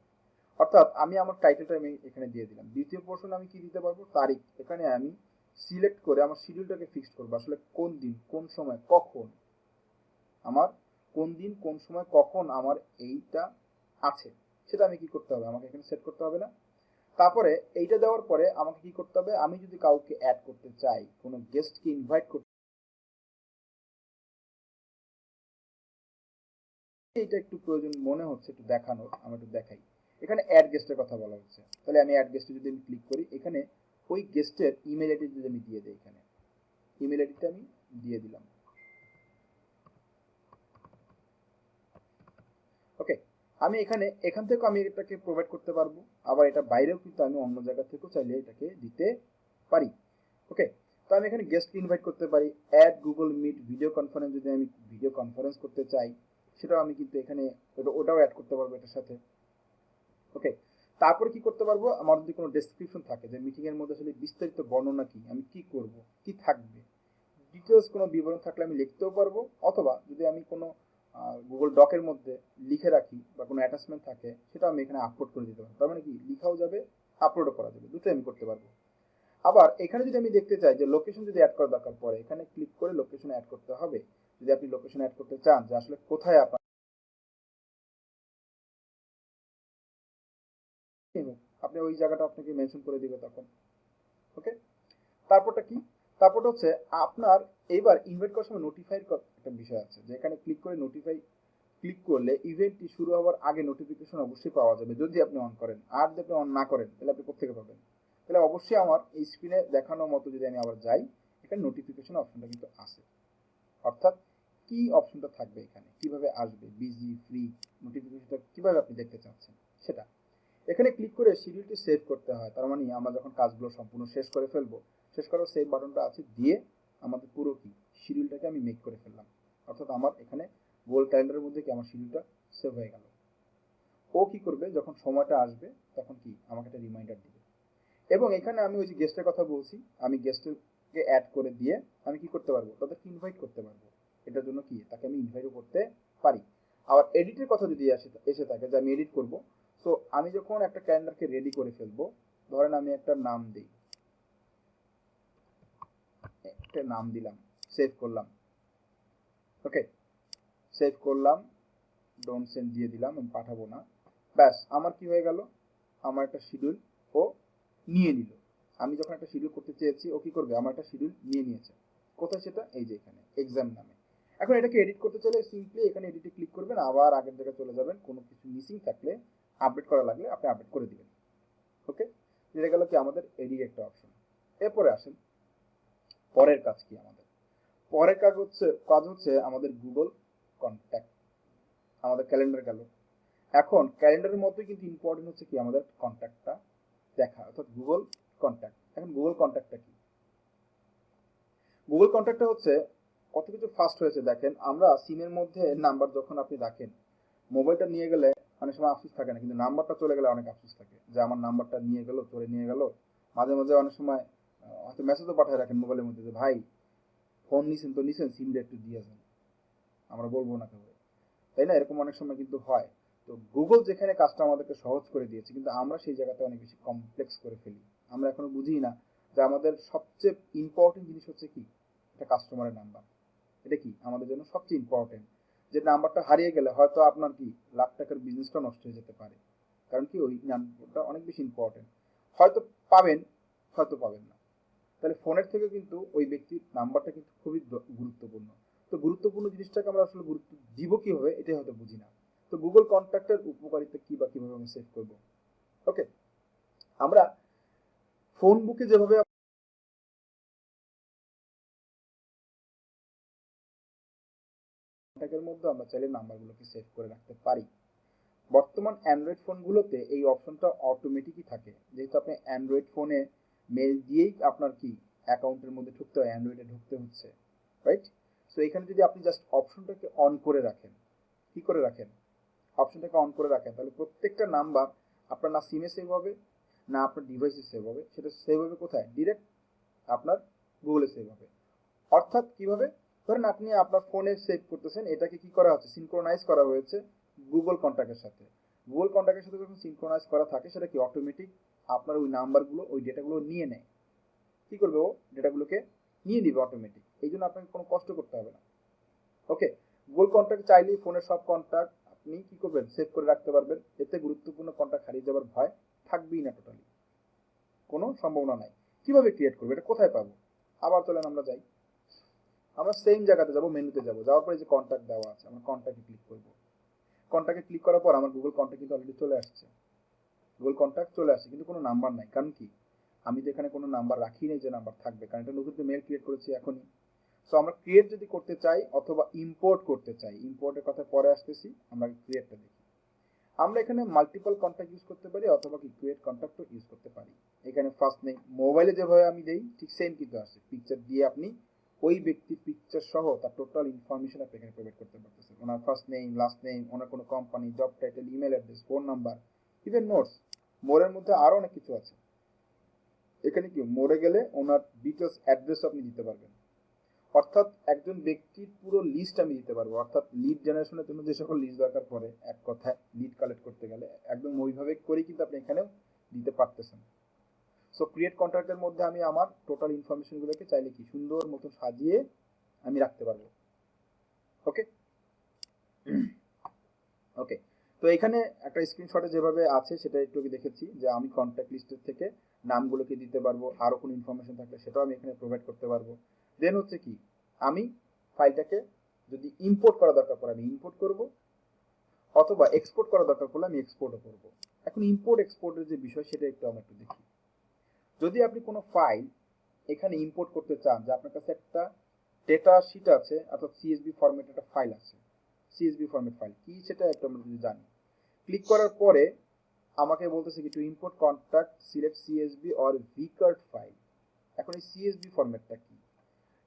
অর্থাৎ আমি আমার টাইটেলটা আমি এখানে দিয়ে দিলাম। দ্বিতীয় পোর্শন আমি কি দিতে পারবো, তারিখ। এখানে আমি সিলেক্ট করে আমার শিডিউলটাকে ফিক্সড করবো, আসলে কোন দিন কোন সময় কখন আমার, কোন দিন কোন সময় কখন আমার এইটা আছে, সেটা আমি কি করতে হবে, আমাকে এখানে সেট করতে হবে না। তারপরে এইটা দেওয়ার পরে আমাকে কি করতে হবে, আমি যদি কাউকে অ্যাড করতে চাই, কোনো গেস্টকে ইনভাইট করতে, এটা একটু প্রয়োজন মনে হচ্ছে একটু দেখানোর, আমি একটু দেখাই। এখানে অ্যাড গেস্টের কথা বলা হচ্ছে, তাহলে আমি অ্যাড গেস্টে যদি আমি ক্লিক করি, এখানে ওই গেস্টের ইমেল আইডি যদি আমি দিয়ে দিই, এখানে ইমেল আইডিটা আমি দিয়ে দিলাম। ওকে, আমি এখান থেকে আমি এটাকে প্রোভাইড করতে পারবো, আবার এটা বাইরেও কিন্তু আমি অন্য জায়গা থেকেও চাইলে এটাকে দিতে পারি। ওকে, তো আমি এখানে গেস্ট ইনভাইট করতে পারি। Add Google Meet video conference, যদি আমি ভিডিও কনফারেন্স করতে চাই, সেটাও আমি কিন্তু এখানে ওটাও অ্যাড করতে পারবো এটার সাথে। ওকে, তারপরে কি করতে পারবো, আমার যদি কোনো ডেসক্রিপশন থাকে যে মিটিং এর মধ্যে আসলে বিস্তারিত বর্ণনা কি, আমি কি করব, কি থাকবে, ডিটেলস কোনো বিবরণ থাকলে আমি লিখতেও পারবো। অথবা যদি আমি কোনো গুগল ডকের মধ্যে লিখে রাখি বা কোনো অ্যাটাচমেন্ট থাকে, সেটা আমি এখানে আপলোড করে দিতে পারবো। তার মানে কি লিখাও যাবে, আপলোডও করা যাবে, দুটোই আমি করতে পারবো। আবার এখানে যদি আমি দেখতে চাই যে লোকেশন যদি অ্যাড করা দরকার পড়ে, এখানে ক্লিক করে লোকেশন অ্যাড করতে হবে। যদি আপনি লোকেশন অ্যাড করতে চান যে আসলে কোথায় আপনার, আপনি ওই জায়গাটা আপনাকে মেনশন করে দিবে তখন। ওকে, তারপরটা কি, তারপর হচ্ছে আপনার এইবার ইনভাইট করার সময় নোটিফাই একটা বিষয় আছে, যে এখানে ক্লিক করে নোটিফাই ক্লিক করলে ইভেন্টটি শুরু হওয়ার আগে নোটিফিকেশন অবশ্যই পাওয়া যাবে যদি আপনি অন করেন। আর যদি আপনি অন না করেন তাহলে আপনি কোথেকে পাবেন? তাহলে অবশ্যই আমার এই স্ক্রিনে দেখানোর মতো যদি আমি আবার যাই, এখানে নোটিফিকেশন অপশনটা কিন্তু আছে। অর্থাৎ কি অপশনটা থাকবে এখানে, কিভাবে আসবে, বিজি, ফ্রি, নোটিফিকেশনটা কিভাবে আপনি দেখতে চাচ্ছেন সেটা। এখানে ক্লিক করে শিডিউলটি সেভ করতে হয়। তার মানে আমরা যখন কাজগুলো সম্পূর্ণ শেষ করে ফেলবো, শেষ করার সেভ বাটনটা আছে দিয়ে আমাদের পুরো কি শিডিউলটাকে আমি মেক করে ফেললাম। অর্থাৎ আমার এখানে গুগল ক্যালেন্ডারের মধ্যে কি আমার শিডিউলটা সেভ হয়ে গেল। ও কি করবে, যখন সময়টা আসবে তখন কি আমাকে একটা রিমাইন্ডার দিবে। এবং এখানে আমি ওই যে গেস্টের কথা বলছি, আমি গেস্টকে অ্যাড করে দিয়ে আমি কি করতে পারবো, তাদেরকে ইনভাইট করতে পারবো। এটার জন্য কি তাকে আমি ইনভাইটও করতে পারি। আবার এডিটের কথা যদি এসে থাকে যে আমি এডিট করব, সো আমি যখন একটা ক্যালেন্ডারকে রেডি করে ফেলবো, ধরেন আমি একটা নাম দিই, একটা নাম দিলাম, সেভ করলাম, ওকে সেভ করলাম, ডোন্ট সেন্ড দিয়ে দিলাম, আমি পাঠাবো না। ব্যাস আমার কি হয়ে গেল, আমার একটা শিডিউল ও নিয়ে নিল। আমি যখন একটা শিডিউল করতে চেয়েছি ও কি করবে, আমার একটা শিডিউল নিয়ে নিয়েছে। কোথায় সেটা, এই যে এখানে এক্সাম নামে। এখন এটাকে এডিট করতে চাইলে সিম্পলি এখানে এডিটে ক্লিক করবেন, আবার আগের জায়গায় চলে যাবেন, কোনো কিছু মিসিং থাকলে আপডেট করা লাগলে আপনি আপডেট করে দিবেন। ওকে, এটা গেল কি আমাদের এডিট একটা অপশন। এরপরে আসেন পরের কাজ কি আমাদের। পরের কাজ হচ্ছে আমাদের গুগল কন্ট্যাক্ট। আমাদের ক্যালেন্ডার গেল। এখন ক্যালেন্ডারের মধ্যে কিন্তু ইম্পর্টেন্ট হচ্ছে কি আমাদের কন্ট্যাক্টটা দেখা, অর্থাৎ গুগল কন্ট্যাক্ট। এখন গুগল কন্ট্যাক্টটা কি, গুগল কন্ট্যাক্টটা হচ্ছে কত কিছু ফাস্ট হয়েছে দেখেন। আমরা সিমের মধ্যে নাম্বার যখন আপনি রাখেন, মোবাইলটা নিয়ে গেলে অনেক সময় আফসোস থাকে না, কিন্তু নাম্বারটা চলে গেলে অনেক আফসোস থাকে যে আমার নাম্বারটা নিয়ে গেল, চলে নিয়ে গেল। মাঝে মাঝে অনেক সময় হয়তো মেসেজও পাঠিয়ে রাখেন মোবাইলের মধ্যে যে ভাই ফোন নিছেন তো নিছেন, সিমটা একটু দিয়েছেন, আমরা বলবো না কেউ, তাই না? এরকম অনেক সময় কিন্তু হয়। তো গুগল যেখানে কাজটা আমাদেরকে সহজ করে দিয়েছে, কিন্তু আমরা সেই জায়গাতে অনেক বেশি কমপ্লেক্স করে ফেলি। আমরা এখনো বুঝি না যে আমাদের সবচেয়ে ইম্পর্টেন্ট জিনিস হচ্ছে কি, এটা কাস্টমারের নাম্বার। এটা কি আমাদের জন্য সবচেয়ে ইম্পর্টেন্ট। যে নাম্বারটা হারিয়ে গেলে হয়তো আপনার কি লাখ টাকার বিজনেসটা নষ্ট হয়ে যেতে পারে। কারণ কি ওই নাম্বারটা অনেক বেশি ইম্পর্টেন্ট। হয়তো পাবেন, হয়তো পাবেন না। তাহলে ফোনের থেকে কিন্তু ওই ব্যক্তির নাম্বারটা কিন্তু খুবই গুরুত্বপূর্ণ। তো গুরুত্বপূর্ণ জিনিসটাকে আমরা আসলে গুরুত্ব দিব কিভাবে, এটাই হয়তো বুঝি না। তো গুগল কন্ট্যাক্টের উপকারিতা কি বা কিভাবে আমি সেভ করব। ওকে, আমরা ফোন বুকে যেভাবে কন্ট্যাক্টের মধ্যে আমরা চাইলে নাম্বারগুলোকে সেভ করে রাখতে পারি। বর্তমান অ্যান্ড্রয়েড ফোনগুলোতে এই অপশনটা অটোমেটিকই থাকে, যেহেতু আপনি অ্যান্ড্রয়েড ফোনে মেল দিয়েই আপনার কি অ্যাকাউন্টের মধ্যে ঢুকতে হয়, অ্যান্ড্রয়েডে ঢুকতে হচ্ছে, রাইট? সো এখানে যদি আপনি জাস্ট অপশনটাকে অন করে রাখেন, কি করে রাখেন, অপশনটাকে অন করে রাখেন, তাহলে প্রত্যেকটা নাম্বার আপনার না সিমে সেভ হবে, না আপনার ডিভাইসে সেভ হবে। সেটা সেভ হবে কোথায়, ডিরেক্ট আপনার গুগলে সেভ হবে। অর্থাৎ কিভাবে, ধরেন আপনি আপনার ফোনে সেভ করতেছেন, এটাকে কি করা হচ্ছে, সিনক্রোনাইজ করা হয়েছে গুগল কন্ট্যাক্টের সাথে। গুগল কন্ট্যাক্টের সাথে যখন সিনক্রোনাইজ করা থাকে, সেটা কি অটোমেটিক আপনার ওই নাম্বারগুলো, ওই ডেটাগুলো নিয়ে নেয়। কি করবে, ও ডেটাগুলোকে নিয়ে নিবে অটোমেটিক, এই জন্য আপনাকে কোনো কষ্ট করতে হবে না। ওকে, গুগল কন্ট্যাক্ট চাইলেই ফোনের সব কন্ট্যাক্ট আপনি কি করবেন, সেভ করে রাখতে পারবেন। এতে গুরুত্বপূর্ণ কন্ট্যাক্ট হারিয়ে যাবার ভয় থাকবেই না, টোটালি কোনো সম্ভাবনা নাই। কিভাবে ক্রিয়েট করবে, এটা কোথায় পাবো, আবার চলেন আমরা যাই। আমরা সেম জায়গাতে যাব, মেনুতে যাব, যাওয়ার পরে যে কন্ট্যাক্ট দেওয়া আছে, আমরা কন্ট্যাক্টে ক্লিক করব। কন্ট্যাক্টে ক্লিক করার পর আমার গুগল কন্ট্যাক্ট কিন্তু অলরেডি চলে আসছে। গুগল কন্ট্যাক্ট চলে আসছে, কিন্তু কোনো নাম্বার নাই। কারণ কি, আমি তো এখানে কোনো নাম্বার রাখি নাই যে নাম্বার থাকবে, কারণ এটা নতুন মেল ক্রিয়েট করেছি এখনই। সো আমরা ক্রিয়েট যদি করতে চাই অথবা ইম্পোর্ট করতে চাই, ইম্পোর্টের কথা পরে আসতেছি, আমরা ক্রিয়েটটা দেখি। আমরা এখানে মাল্টিপল কন্ট্যাক্ট ইউজ করতে পারি অথবা কি ক্রিয়েট কন্ট্যাক্টও ইউজ করতে পারি। এখানে ফার্স্ট নেম, মোবাইলে যেভাবে আমি দেই ঠিক সেম কিন্তু আসে, পিকচার দিয়ে আপনি ওই ব্যক্তির পিকচার সহ তার টোটাল ইনফরমেশন আপনি এখানে প্রোভাইড করতে পারতেছেন। ওনার ফার্স্ট নেম, লাস্ট নেম, ওনার কোনো company, job title, email address, phone number, even notes. মোরের মধ্যে আরো অনেক কিছু আছে। এখানে কি মোরে গেলে ওনার ডিটেলস অ্যাড্রেস আপনি দিতে পারবেন। অর্থাৎ একজন ব্যক্তির পুরো লিস্ট আমি দিতে পারবো। অর্থাৎ লিড জেনারেশনের জন্য যে সকল লিস্ট দরকার পড়ে, এক কথায় লিড কালেক্ট করতে গেলে একদম ওইভাবে করেই কিন্তু আপনি এখানেও দিতে পারতেছেন। সো ক্রিয়েট কন্ট্রাক্টের মধ্যে আমি আমার টোটাল ইনফরমেশনগুলোকে চাইলে কি সুন্দর মতো সাজিয়ে আমি রাখতে পারবো। ওকে ওকে, তো এখানে একটা স্ক্রিনশটে যেভাবে আছে সেটা একটু আগে দেখেছি যে আমি কন্ট্যাক্ট লিস্টের থেকে নামগুলোকে দিতে পারবো, আরও কোনো ইনফরমেশন থাকলে সেটাও আমি এখানে প্রোভাইড করতে পারবো। দেন হচ্ছে কি, আমি ফাইলটাকে যদি ইম্পোর্ট করা দরকার পড়ে আমি ইম্পোর্ট করব, অথবা এক্সপোর্ট করা দরকার পড়লে আমি এক্সপোর্টও করব। এখন ইম্পোর্ট এক্সপোর্টের যে বিষয় সেটা একটু আমরা একটু দেখি। যদি আপনি কোনো ফাইল এখানে ইম্পোর্ট করতে চান, যে আপনার কাছে একটা ডেটা শিট আছে অর্থাৎ সিএসভি ফরম্যাট একটা ফাইল আছে, সিএসভি ফরম্যাট ফাইল কি সেটা একটু আমরা যদি জানি, ক্লিক করার পরে আমাকে বলতেছে কি to import contact select CSV or vCard file. এখন এই সিএসভি ফরম্যাটটা কি,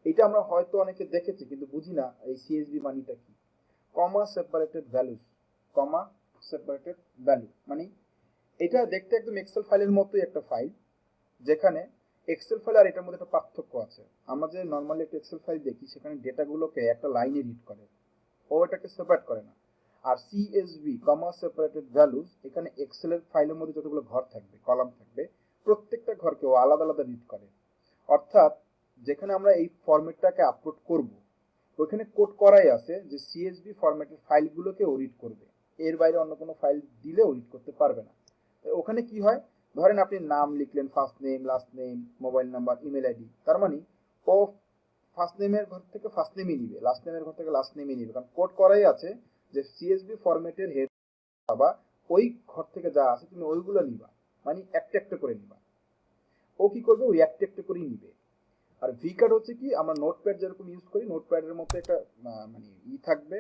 এটা আমরা হয়তো অনেকে দেখেছি কিন্তু বুঝি না এই সিএসভি মানিটা কি। কমা সেপারেটেড ভ্যালুস, কমা সেপারেটেড ভ্যালু মানে এটা দেখতে একদম এক্সেল ফাইলের মতোই একটা ফাইল, যেখানে এক্সেল ফাইল আর এটার মধ্যে একটা পার্থক্য আছে। আমরা যে নর্মালি একটা এক্সেল ফাইল দেখি সেখানে ডেটাগুলোকে একটা লাইনে রিড করে, ও এটাকে সেপারেট করে না। আর সিএসভি কমা সেপারেটেড ভ্যালুস এখানে এক্সেলের ফাইলের মধ্যে যতগুলো ঘর থাকবে, কলাম থাকবে, প্রত্যেকটা ঘরকে ও আলাদা আলাদা রিড করে। অর্থাৎ যেখানে আমরা এই ফরম্যাটটাকে আপলোড করব ওইখানে কোড করাই আছে যে সিএসভি ফরম্যাটের ফাইলগুলোকে ও রিড করবে, এর বাইরে অন্য কোনো ফাইল দিলে ও রিড করতে পারবে না। ওখানে কি হয়, ধরেন আপনি নাম লিখলেন, first name, last name, mobile number, email ID, তার মানে ও ফার্স্ট নেমের ঘর থেকে ফার্স্ট নেমই নিবে, লাস্ট নেমের ঘর থেকে লাস্ট নেমই নিবে, কারণ কোড করাই আছে যে সিএসভি ফরম্যাটের হেড বা ওই ঘর থেকে যা আছে তুমি ওইগুলো নিবা, মানে একটা একটা করে নিবা। ও কি করবে, ওই একটা একটা করেই নিবে। আর ভিকার্ড হচ্ছে কি, আমরা নোটপ্যাড যেরকম ইউজ করি নোটপ্যাডের মতো একটা মানে থাকবে,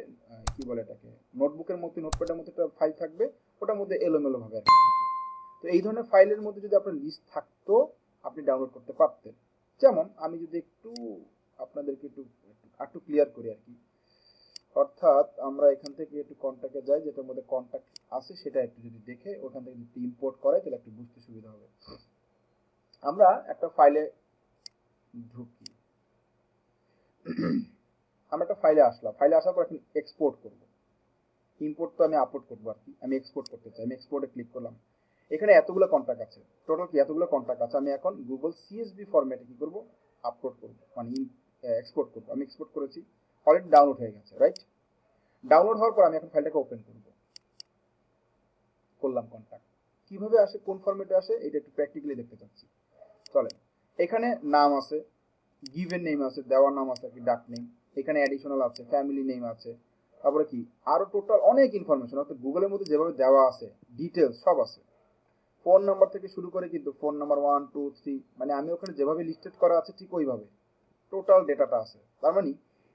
কি বলে এটাকে, নোটবুকের মতো নোটপ্যাডের মতো একটা ফাইল থাকবে, ওটার মধ্যে এলোমেলো ভাবে আর কি থাকবে। তো এই ধরনের ফাইলের মধ্যে যদি আপনার লিস্ট থাকতো আপনি ডাউনলোড করতে পারতেন। যেমন আমি যদি একটু আপনাদেরকে একটু ক্লিয়ার করি আর কি, অর্থাৎ আমরা এখান থেকে একটু কন্ট্যাক্টে যাই, যেটার মধ্যে কন্ট্যাক্ট আছে সেটা একটু যদি দেখে ওখান থেকে যদি ইম্পোর্ট করে তাহলে একটু বুঝতে সুবিধা হবে। আমরা একটা ফাইলে ঢুকি, আমরা একটা ফাইলে আসলাম, ফাইলে আসার পর এখন এক্সপোর্ট করব। ইম্পোর্ট তো আমি আপলোড করবো আর কি, আমি এক্সপোর্ট করতে চাই, আমি এক্সপোর্টে ক্লিক করলাম। এখানে এতগুলো কন্ট্যাক্ট আছে, টোটাল কি এতগুলো কন্ট্যাক্ট আছে, আমি এখন গুগল সিএসভি ফরম্যাটে কি করব, আপলোড করব, মানে এক্সপোর্ট করব। আমি এক্সপোর্ট করেছি, অলরেডি ডাউনলোড হয়ে গেছে, রাইট? ডাউনলোড হওয়ার পর আমি এখন ফাইলটাকে ওপেন করব, করলাম কন্ট্যাক্ট। কিভাবে আসে, কোন ফরম্যাটে আসে এটা একটু প্র্যাকটিক্যালি দেখতে চাচ্ছি। চলেন, এখানে নাম আছে, গিভেন নেম আছে, দেওয়ার নাম আছে আর কি, ডাক নেম, এখানে অ্যাডিশনাল আছে, ফ্যামিলি নেম আছে, তারপরে কি আরো টোটাল অনেক ইনফরমেশন, অর্থাৎ গুগলের মধ্যে যেভাবে দেওয়া আছে ডিটেলস সব আছে। ফোন নাম্বার থেকে শুরু করে কিন্তু ফোন নাম্বার 1 2 3 মানে আমি ওখানে যেভাবে লিস্টেড করা আছে ঠিক ওইভাবে টোটাল ডেটাটা আছে। তার মানে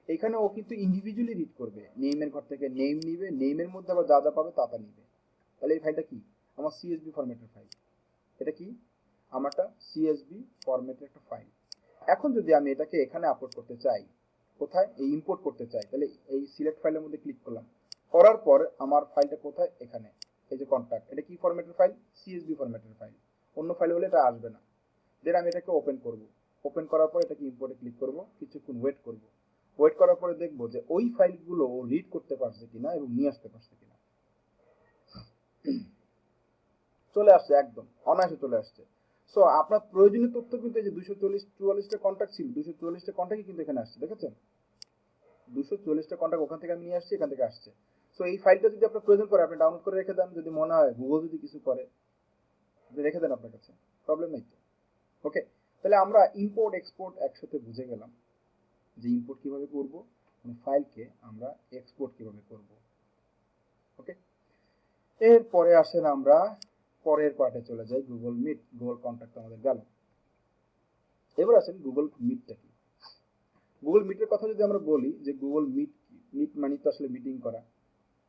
এখানে ও কিন্তু ইন্ডিভিজুয়ালি রিড করবে, নেমের ঘর থেকে নেম নিবে, নেমের মধ্যে আবার যা যা পাবে তা তা নিবে। তাহলে এই ফাইলটা কি, আমার সিএসভি ফরম্যাটের ফাইল। এটা কি, আমারটা সিএসভি ফরম্যাটের একটা ফাইল। এখন যদি আমি এটাকে এখানে আপলোড করতে চাই, কোথায়, এই ইম্পোর্ট করতে চাই, তাহলে এই সিলেক্ট ফাইলের মধ্যে ক্লিক করলাম, করার পর আমার ফাইলটা কোথায়, এখানে এই যে কন্ট্যাক্ট, এটা কি ফরম্যাটের ফাইল, সিএসভি ফরম্যাটের ফাইল, অন্য ফাইল হলে এটা আসবে না। দেন আমি এটাকে ওপেন করব, ওপেন করার পর এটাকে ইম্পোর্টে ক্লিক করব, কিছুক্ষণ ওয়েট করব, ওয়েট করার পরে দেখবো যে ওই ফাইলগুলো রিড করতে পারছে কিনা এবং নিয়ে আসতে পারছে কিনা। চলে আসছে, একদম অনায়াসে চলে আসছে। সো আপনার প্রয়োজনীয় তথ্য কিন্তু এই যে 244টা কন্ট্যাক্ট ছিল, 244টা কন্ট্যাক্টই কিন্তু এখানে আসছে, দেখেছেন? 244টা কন্ট্যাক্ট ওখান থেকে আমি নিয়ে আসছি, এখান থেকে আসছে। সো এই ফাইলটা যদি আপনার প্রয়োজন পড়ে আপনি ডাউনলোড করে রেখে দেন, যদি মনে হয় গুগল যদি কিছু করে আপনি রেখে দেন আপনার কাছে, প্রবলেম নেই তো। ওকে, তাহলে আমরা ইম্পোর্ট এক্সপোর্ট একসাথে বুঝে গেলাম যে ইম্পোর্ট কিভাবে করব, ফাইলকে আমরা এক্সপোর্ট কিভাবে করব। ওকে, এরপরে আসেন আমরা পরের পার্টে চলে যাই, গুগল মিট। গুগল কন্ট্যাক্ট আমাদের গেল, এবার আসেন গুগল মিটটা কি। গুগল মিটের কথা যদি আমরা বলি যে গুগল মিট কি, মিট মানে তো আসলে মিটিং করা।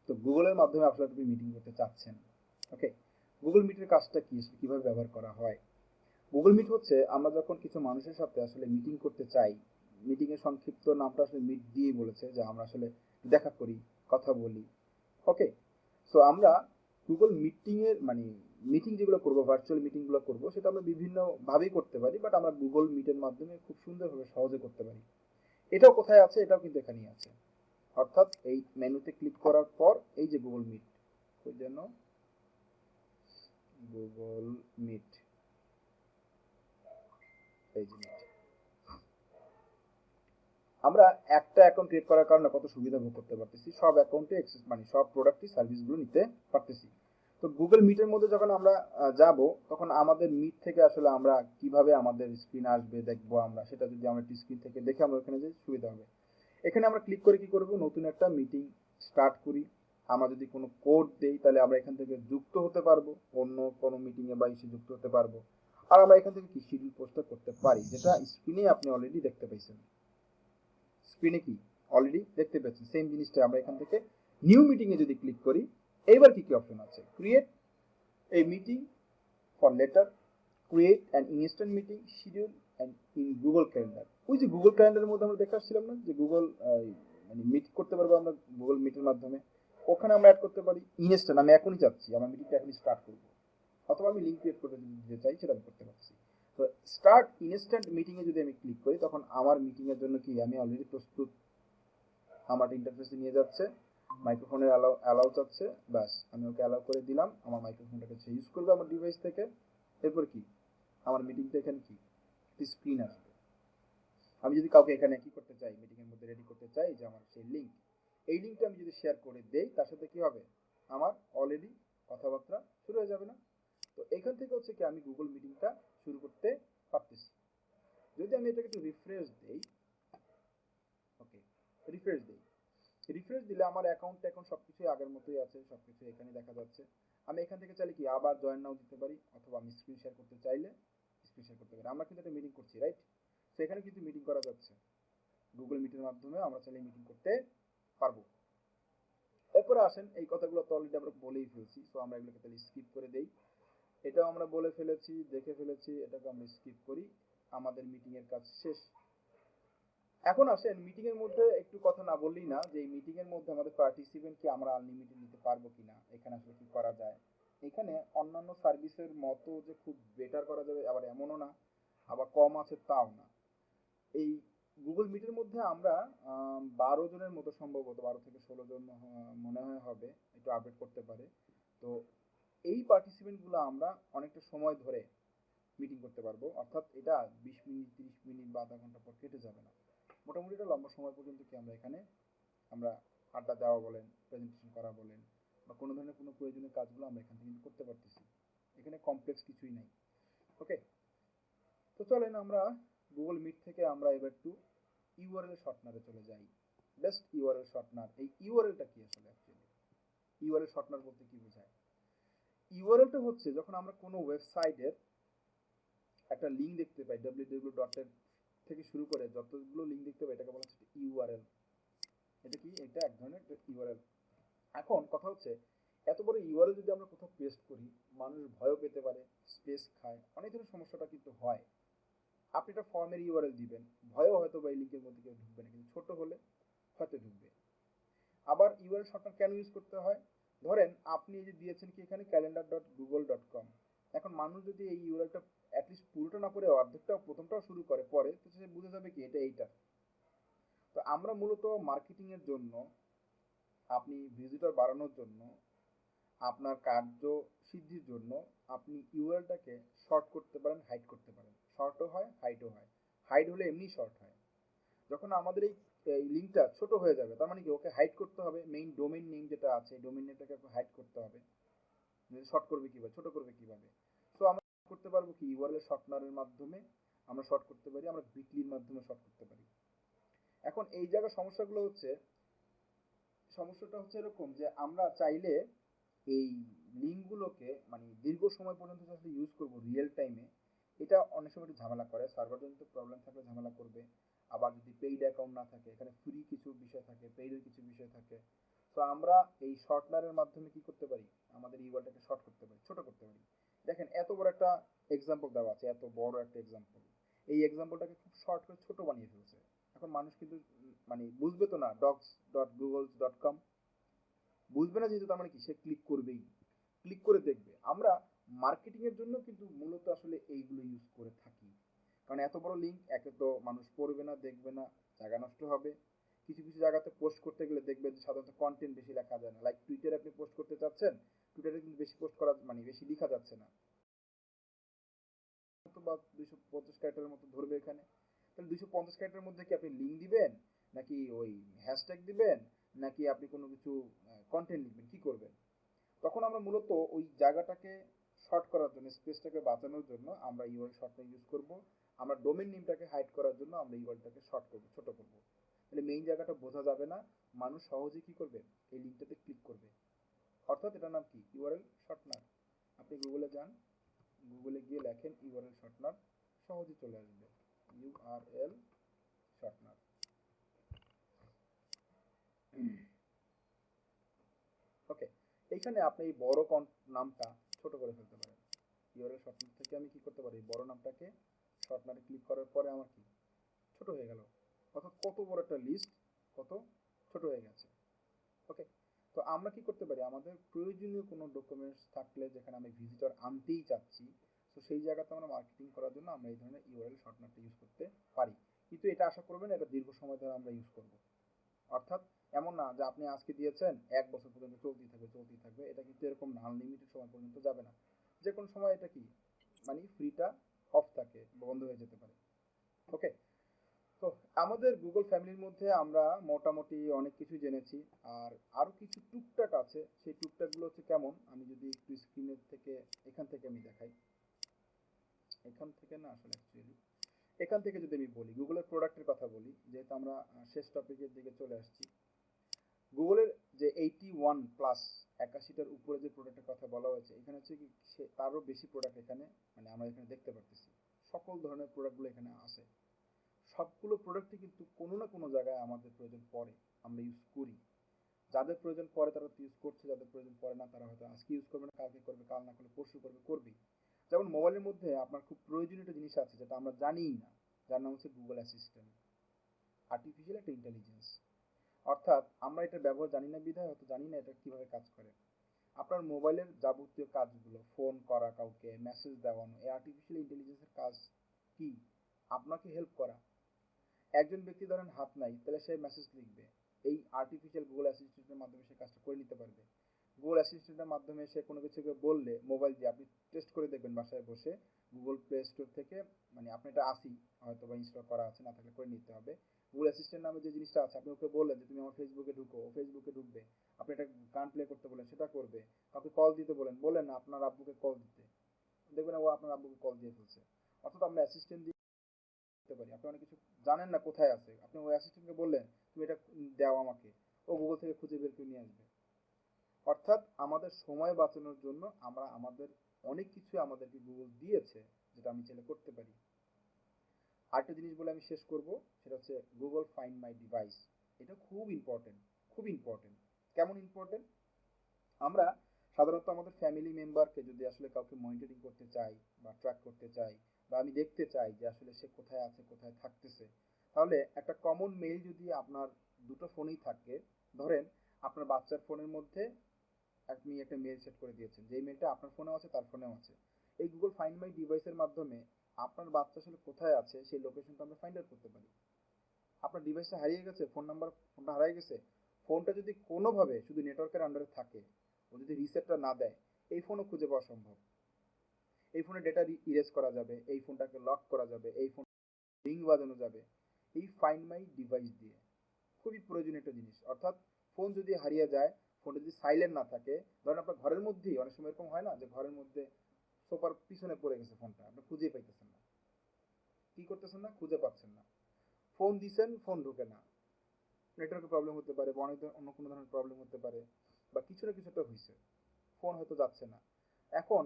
তো গুগলের মাধ্যমে আসলে আপনি মিটিং করতে চাচ্ছেন। ওকে, গুগল মিটের কাজটা কি, কিভাবে ব্যবহার করা হয়। গুগল মিট হচ্ছে আমরা যখন কিছু মানুষের সাথে আসলে মিটিং করতে চাই, মিটিং এর সংক্ষিপ্ত নামটা আসলে মিট দিয়েই বলেছে যে আমরা আসলে দেখা করি, কথা বলি। ওকে, সো আমরা গুগল মিটিং এর মানে মিটিং যেগুলো করবো, ভার্চুয়াল মিটিং গুলো করবো, সেটা আমরা বিভিন্ন ভাবেই করতে পারি, বাট আমরা গুগল মিটের মাধ্যমে খুব সুন্দরভাবে সহজে করতে পারি। এটাও কোথায় আছে, এটাও কিন্তু এখানেই আছে। অর্থাৎ এই মেনুতে ক্লিক করার পর এই যে গুগল মিট, ওই জন্য গুগল মিট, এই যে মিট, আমরা একটা অ্যাকাউন্ট ক্রিয়েট করার কারণে কত সুবিধা ভোগ করতে পারতেছি, সব অ্যাকাউন্টে অ্যাক্সেস মানে সব প্রোডাক্টই সার্ভিসগুলো নিতে পারতেছি। তো গুগল মিটের মধ্যে যখন আমরা যাব, তখন আমাদের মিট থেকে আসলে আমরা কিভাবে আমাদের স্ক্রিন আসবে দেখবো আমরা, সেটা যদি আমরা স্ক্রিন থেকে দেখে আমরা ওখানে যে সুবিধা হবে। এখানে আমরা ক্লিক করে কি করব, নতুন একটা মিটিং স্টার্ট করি। আমরা যদি কোনো কোড দেই তাহলে আমরা এখান থেকে যুক্ত হতে পারবো, অন্য কোনো মিটিংয়ে বা ইসে যুক্ত হতে পারবো। আর আমরা এখান থেকে কি শিডিউল পোস্টটা করতে পারি, যেটা স্ক্রিনে আপনি অলরেডি দেখতে পাইছেন। স্ক্রিনে কি অলরেডি দেখতে পাচ্ছেন সেম জিনিসটা আমরা এখান থেকে নিউ মিটিং এ যদি ক্লিক করি, এইবার কি কি অপশন আছে, create a meeting for later, create an instant meeting, schedule and in Google Calendar। ওই যে গুগল ক্যালেন্ডারের মধ্যে আমরা দেখে আসছিলাম না যে গুগল মানে মিট করতে পারবো আমরা গুগল মিটের মাধ্যমে, ওখানে আমরা অ্যাড করতে পারি ইনস্ট্যান্ট। আমি এখনই যাচ্ছি, আমার মিটিংটা এখনই স্টার্ট করবো, অথবা আমি লিঙ্ক ক্রিয়েট করে যদি দিতে চাই সেটা আমি করতে পারছি। তো স্টার্ট ইনস্ট্যান্ট মিটিং এ যদি আমি ক্লিক করি, তখন আমার মিটিং এর জন্য কি আমি অলরেডি প্রস্তুত, আমার ইন্টারফেসে নিয়ে যাচ্ছে, মাইক্রোফোনের অ্যালাউ চাচ্ছে, ব্যাস আমি ওকে অ্যালাউ করে দিলাম, আমার মাইক্রোফোনটাকে সে ইউজ করবে আমার ডিভাইস থেকে। এরপর কি আমার মিটিংটা এখানে কি স্ক্রিন আসবে। আমি যদি কাউকে এখানে কি করতে চাই, মিটিং এর মধ্যে রেডি করতে চাই যে আমার সেই লিঙ্ক, এই লিঙ্কটা আমি যদি শেয়ার করে দেই, তার সাথে কি হবে, আমার অলরেডি কথাবার্তা শুরু হয়ে যাবে না। তো এখান থেকে হচ্ছে কি আমি গুগল মিটিংটা শুরু করতে পারতেছি। যদি আমি এটাকে একটু রিফ্রেশ দেই, ওকে রিফ্রেশ দেই, রিফ্রেশ দিলে আমার অ্যাকাউন্ট এখন সবকিছু আগের মতোই আছে, সবকিছু এখানে দেখা যাচ্ছে। আমি এখান থেকে চাইলে কি আবার জয়েন নাও দিতে পারি, অথবা আমি স্ক্রিন শেয়ার করতে চাইলে স্ক্রিন শেয়ার করতে পারি। আমরা কিন্তু একটা মিটিং করছি, রাইট? তো এখানে কিন্তু মিটিং করা যাচ্ছে, গুগল মিটের মাধ্যমে আমরা চাইলে মিটিং করতে পারবো। এরপরে আসেন, এই কথাগুলো তো অলরেডি আমরা বলেই ফেলছি, তো আমরা এগুলোকে তাহলে স্কিপ করে দেই। এটাও আমরা বলে ফেলেছি, দেখে ফেলেছি, এটাকে আমরা স্কিপ করি, আমাদের মিটিং এর কাজ শেষ। এখন আসেন মিটিং এর মধ্যে একটু কথা না বললেই না, যে এই মিটিং এর মধ্যে আমাদের পার্টিসিপেন্ট কি আমরা আনলিমিটেড নিতে পারবো কিনা, এখানে আসলে কি করা যায়। এখানে অন্যান্য সার্ভিসের মতো যে খুব বেটার করা যাবে আবার এমনও না, আবার কম আছে তাও না। এই গুগল মিটের মধ্যে আমরা 12 জনের মতো, সম্ভবত 12 থেকে 16 জন মনে হয় হবে, একটু আপডেট করতে পারে। তো এই পার্টিসিপেন্ট গুলো আমরা অনেকটা সময় ধরে মিটিং করতে পারবো, অর্থাৎ এটা 20 মিনিট 30 মিনিট বা আধা ঘন্টা পর কেটে যাবে না। মোটামুটি একটা লম্বা সময় পর্যন্ত কি আমরা এখানে আমরা আড্ডা দেওয়া বলেন, প্রেজেন্টেশন করা বলেন, বা কোনো ধরনের কোনো প্রয়োজনীয় কাজগুলো আমরা এখান থেকে করতে পারতেছি। এখানে কমপ্লেক্স কিছুই নাই। ওকে, তো চলেন আমরা গুগল মিট থেকে আমরা এবার একটু ইউআরএল শর্টনারে চলে যাই। বেস্ট ইউআরএল শর্টনার, এই ইউআরএলটা কি আসলে অ্যাকচুয়ালি, ইউআরএল শর্টনার বলতে কি বোঝায়? ইউআরএলটা হচ্ছে যখন আমরা কোনো ওয়েবসাইটের একটা লিঙ্ক দেখতে পাই, www ডটের থেকে শুরু করে যতগুলো লিঙ্ক দেখতে পাই, এটাকে বলা হচ্ছে ইউআরএল। এটা কি, এটা এক ধরনের ইউআরএল। এখন কথা হচ্ছে, এত বড় ইউআরএল যদি আমরা কোথাও পেস্ট করি, মানুষ ভয়ও পেতে পারে, স্পেস খায়, অনেক ধরনের সমস্যাটা কিন্তু হয়। আপনি একটা ফর্মের ইউআরএল দিবেন, ভয়ও হয়তো বা এই লিঙ্কের মধ্যে কেউ ঢুকবে না, কিন্তু ছোট হলে হয়তো ঢুকবে। আবার ইউআরএল শর্টকাট কেন ইউজ করতে হয়, ধরেন আপনি এই যে দিয়েছেন কি এখানে calendar.google.com, এখন মানুষ যদি এই ইউআরএলটা অ্যাটলিস্ট পুরোটা না পড়ে অর্ধেকটা প্রথমটাও শুরু করে পরে, তো সে বুঝে যাবে কি এটা এইটা। তো আমরা মূলত মার্কেটিং এর জন্য, আপনি ভিজিটর বাড়ানোর জন্য, আপনার কার্য সিদ্ধির জন্য আপনি ইউআরএলটাকে শর্ট করতে পারেন, হাইড করতে পারেন। শর্টও হয়, হাইডও হয়। হাইড হলে এমনি শর্ট হয়। যখন আমাদের এই লিঙ্কটা ছোট হয়ে যাবে, তার মানে কি ওকে হাইড করতে হবে, মেইন ডোমেইন নেম যেটা আছে ডোমেইন নেমটাকে হাইড করতে হবে। শর্ট করবে কিভাবে, ছোট করবে কিভাবে? সো আমরা করতে পারবো কি, ইউআরএল শর্টনারের মাধ্যমে আমরা শর্ট করতে পারি, আমরা বিটলির মাধ্যমে শর্ট করতে পারি। এখন এই জায়গার সমস্যাগুলো হচ্ছে, সমস্যাটা হচ্ছে এরকম যে আমরা চাইলে এই লিঙ্কগুলোকে মানে দীর্ঘ সময় পর্যন্ত যদি ইউজ করব রিয়েল টাইমে, এটা অনেক সময় একটু ঝামেলা করে, সার্ভার জনিত প্রবলেম থাকলে ঝামেলা করবে। আবার যদি পেইড অ্যাকাউন্ট না থাকে, এখানে ফ্রি কিছু বিষয় থাকে, পেইডের কিছু বিষয় থাকে। তো আমরা এই শর্টনারের মাধ্যমে কি করতে পারি, আমাদের ইউআরএলটাকে শর্ট করতে পারি, ছোট করতে পারি। দেখেন এত বড় একটা এক্সাম্পল দেওয়া আছে, এত বড় একটা এক্সাম্পল, এই এক্সাম্পলটাকে খুব শর্ট করে ছোট বানিয়ে ফেলছে। এখন মানুষ কিন্তু মানে বুঝবে তো না, docs.google.com বুঝবে না, যেহেতু তার মানে কি সে ক্লিক করবেই, ক্লিক করে দেখবে। আমরা মার্কেটিং এর জন্য কিন্তু মূলত আসলে এইগুলো ইউজ করে থাকি, কারণ এত বড় লিঙ্ক একে তো মানুষ পড়বে না, দেখবে না, জায়গা নষ্ট হবে। কিছু কিছু জায়গাতে পোস্ট করতে গেলে দেখবেন যে সাধারণত কন্টেন্ট বেশি লেখা যায় না, লাইক টুইটারে আপনি পোস্ট করতে চাচ্ছেন, টুইটারে কিন্তু বেশি পোস্ট করা মানে বেশি লেখা যাচ্ছে না, বা 250 ক্যারেক্টারের মতো ধরবে এখানে। তাহলে 250 ক্যারেক্টারের মধ্যে কি আপনি লিঙ্ক দিবেন, নাকি ওই হ্যাশট্যাগ দিবেন, নাকি আপনি কোনো কিছু কন্টেন্ট লিখবেন, কি করবেন? তখন আমরা মূলত ওই জায়গাটাকে শর্ট করার জন্য, স্পেসটাকে বাঁচানোর জন্য আমরা ইউআরএল শর্টটা ইউজ করব। আমরা ডোমেন নেমটাকে হাইড করার জন্য আমরা ইউআরএলটাকে শর্ট করব, ছোট করব। তাহলে মেইন জায়গাটা বোঝা যাবে না, মানুষ সহজে কি করবে, এই লিঙ্কটাতে ক্লিক করবে। অর্থাৎ এটার নাম কি, ইউআরএল শর্টনার। আপনি গুগলে যান, গুগলে গিয়ে লেখেন ইউআরএল শর্টনার, সহজে চলে আসবে ইউআরএল শর্টনার। ওকে, এইখানে আপনি এই বড় নামটা ছোট করে ফেলতে পারেন। ইউআরএল শর্টনার থেকে আমি কি করতে পারি, বড় নামটাকে শর্টনারে ক্লিক করার পরে আমার কি ছোট হয়ে গেল। অর্থাৎ কত বড় একটা লিস্ট কত ছোট হয়ে গেছে। ওকে, তো আমরা কি করতে পারি, আমাদের প্রয়োজনীয় কোনো ডকুমেন্টস থাকলে যেখানে আমি ভিজিটর আনতেই চাচ্ছি, তো সেই জায়গাতে আমরা মার্কেটিং করার জন্য আমরা এই ধরনের ইউআরএল শর্টনারটা ইউজ করতে পারি। কিন্তু এটা আশা করবেন এটা দীর্ঘ সময় ধরে আমরা ইউজ করব। অর্থাৎ এমন না যে আপনি আজকে দিয়েছেন 1 বছর পর্যন্ত চলতেই থাকবে চলতেই থাকবে, এটা কিন্তু এরকম না, আনলিমিটেড সময় পর্যন্ত যাবে না। যে কোনো সময় এটা কি মানে ফ্রিটা অফ থাকে, বন্ধ হয়ে যেতে পারে। ওকে, তো আমাদের গুগল ফ্যামিলির মধ্যে আমরা মোটামুটি অনেক কিছু জেনেছি। আর আরো কিছু টুকটাক আছে, সেই টুকটাকগুলো হচ্ছে কেমন, আমি যদি একটু স্ক্রিনের থেকে এখান থেকে আমি দেখাই। এখান থেকে না, আসলে অ্যাকচুয়ালি এখান থেকে যদি আমি বলি, গুগলের প্রোডাক্টের কথা বলি, যেহেতু আমরা শেষ টপিকের দিকে চলে আসছি। গুগলের যে 81+, 81টার উপরে যে প্রোডাক্টের কথা বলা হয়েছে, এখানে হচ্ছে কি তারও বেশি প্রোডাক্ট এখানে মানে আমরা এখানে দেখতে পারতেছি। সকল ধরনের প্রোডাক্টগুলো এখানে আছে। সবগুলো প্রোডাক্টই কিন্তু কোনো না কোনো জায়গায় আমাদের প্রয়োজন পড়ে, আমরা ইউজ করি। যাদের প্রয়োজন পড়ে তারা তো ইউজ করছে, যাদের প্রয়োজন পড়ে না তারা হয়তো আজকে ইউজ করবে না, কালকে করবে, কাল না করলে পরশু করবে, করবেই। যেমন মোবাইলের মধ্যে আপনার খুব প্রয়োজনীয় একটা জিনিস আছে যেটা আমরা জানিই না, যার নাম হচ্ছে গুগল অ্যাসিস্ট্যান্ট, আর্টিফিশিয়াল একটা ইন্টেলিজেন্স। অর্থাৎ আমরা এটা ব্যবহার জানি না বিধায় হয়তো জানি না এটা কিভাবে কাজ করে। আপনার মোবাইলের যাবতীয় কাজগুলো, ফোন করা, কাউকে মেসেজ দেওয়ানো, এই আর্টিফিশিয়াল ইন্টেলিজেন্সের কাজ কি, আপনাকে হেল্প করা। একজন ব্যক্তি ধরেন হাত নাই, তাহলে সে মেসেজ লিখবে, এই আর্টিফিশিয়াল গুগল অ্যাসিস্ট্যান্টের মাধ্যমে সে কাজটা করে নিতে পারবে। গুগল অ্যাসিস্ট্যান্টের মাধ্যমে সে কোনো কিছুকে বললে, মোবাইল দিয়ে আপনি টেস্ট করে দেখবেন বাসায় বসে, গুগল প্লে স্টোর থেকে, মানে আপনি এটা আসি হয়তো বা ইনস্টল করা আছে, না থাকলে করে নিতে হবে। গুগল অ্যাসিস্ট্যান্ট নামে যে জিনিসটা আছে, আপনি ওকে বললেন যে তুমি আমার ফেসবুকে ঢুকো, ও ফেসবুকে ঢুকবে। আপনি একটা গান প্লে করতে বলেন, সেটা করবে। কাউকে কল দিতে বলেন না আপনার আব্বুকে কল দিতে, দেখবেন ও আপনার আব্বুকে কল দিয়ে ফেলছে। অর্থাৎ আমরা অ্যাসিস্ট্যান্ট করতে পারি। আপনি অনেক কিছু জানেন না কোথায় আছে, আপনি ওই অ্যাসিস্ট্যান্টকে বললেন তুমি এটা দাও আমাকে, ও গুগল থেকে খুঁজে বের করে নিয়ে আসবে। অর্থাৎ আমাদের সময় বাঁচানোর জন্য আমরা আমাদের অনেক কিছু আমাদেরকে গুগল দিয়েছে, যেটা আমি চাইলে করতে পারি। আরেকটা জিনিস বলে আমি শেষ করব, সেটা হচ্ছে গুগল ফাইন্ড মাই ডিভাইস। এটা খুব ইম্পর্টেন্ট, খুব ইম্পর্টেন্ট। কেমন ইম্পর্টেন্ট, আমরা সাধারণত আমাদের ফ্যামিলি মেম্বারকে যদি আসলে কাউকে মনিটরিং করতে চাই বা ট্র্যাক করতে চাই, বা আমি দেখতে চাই যে আসলে সে কোথায় আছে, কোথায় থাকতেছে, তাহলে একটা কমন মেইল যদি আপনার দুটো ফোনেই থাকে, ধরেন আপনার বাচ্চার ফোনের মধ্যে আপনি একটা মেইল সেট করে দিয়েছেন, যে মেইলটা আপনার ফোনেও আছে তার ফোনেও আছে। এই গুগল ফাইন্ড মাই ডিভাইসের মাধ্যমে আপনার বাচ্চা আসলে কোথায় আছে সেই লোকেশনটা আমরা ফাইন্ড আউট করতে পারি। আপনার ডিভাইসটা হারিয়ে গেছে, ফোনটা হারিয়ে গেছে, ফোনটা যদি কোনোভাবে শুধু নেটওয়ার্কের আন্ডারে থাকে, ও যদি রিসেটটা না দেয়, এই ফোনও খুঁজে পাওয়া সম্ভব। এই ফোনে ডেটা ইরেজ করা যাবে, এই ফোনটাকে লক করা যাবে, এই ফোন রিং বাজানো যাবে এই ফাইন্ড মাই ডিভাইস দিয়ে। খুবই প্রয়োজনীয় একটা জিনিস। অর্থাৎ ফোন যদি হারিয়ে যায়, ফোনটা যদি সাইলেন্ট না থাকে, ধরেন আপনার ঘরের মধ্যেই অনেক সময় এরকম হয় না, যে ঘরের মধ্যে সোফার পিছনে পড়ে গেছে ফোনটা, আপনি খুঁজে পাইতেছেন না, কি করতেছেন না, খুঁজে পাচ্ছেন না। ফোন দিছেন, ফোন ঢোকে না, নেটওয়ার্কের প্রবলেম হতে পারে, বা অন্য কোনো ধরনের প্রবলেম হতে পারে, বা কিছু না কিছু একটা হয়েছে, ফোন হয়তো যাচ্ছে না। এখন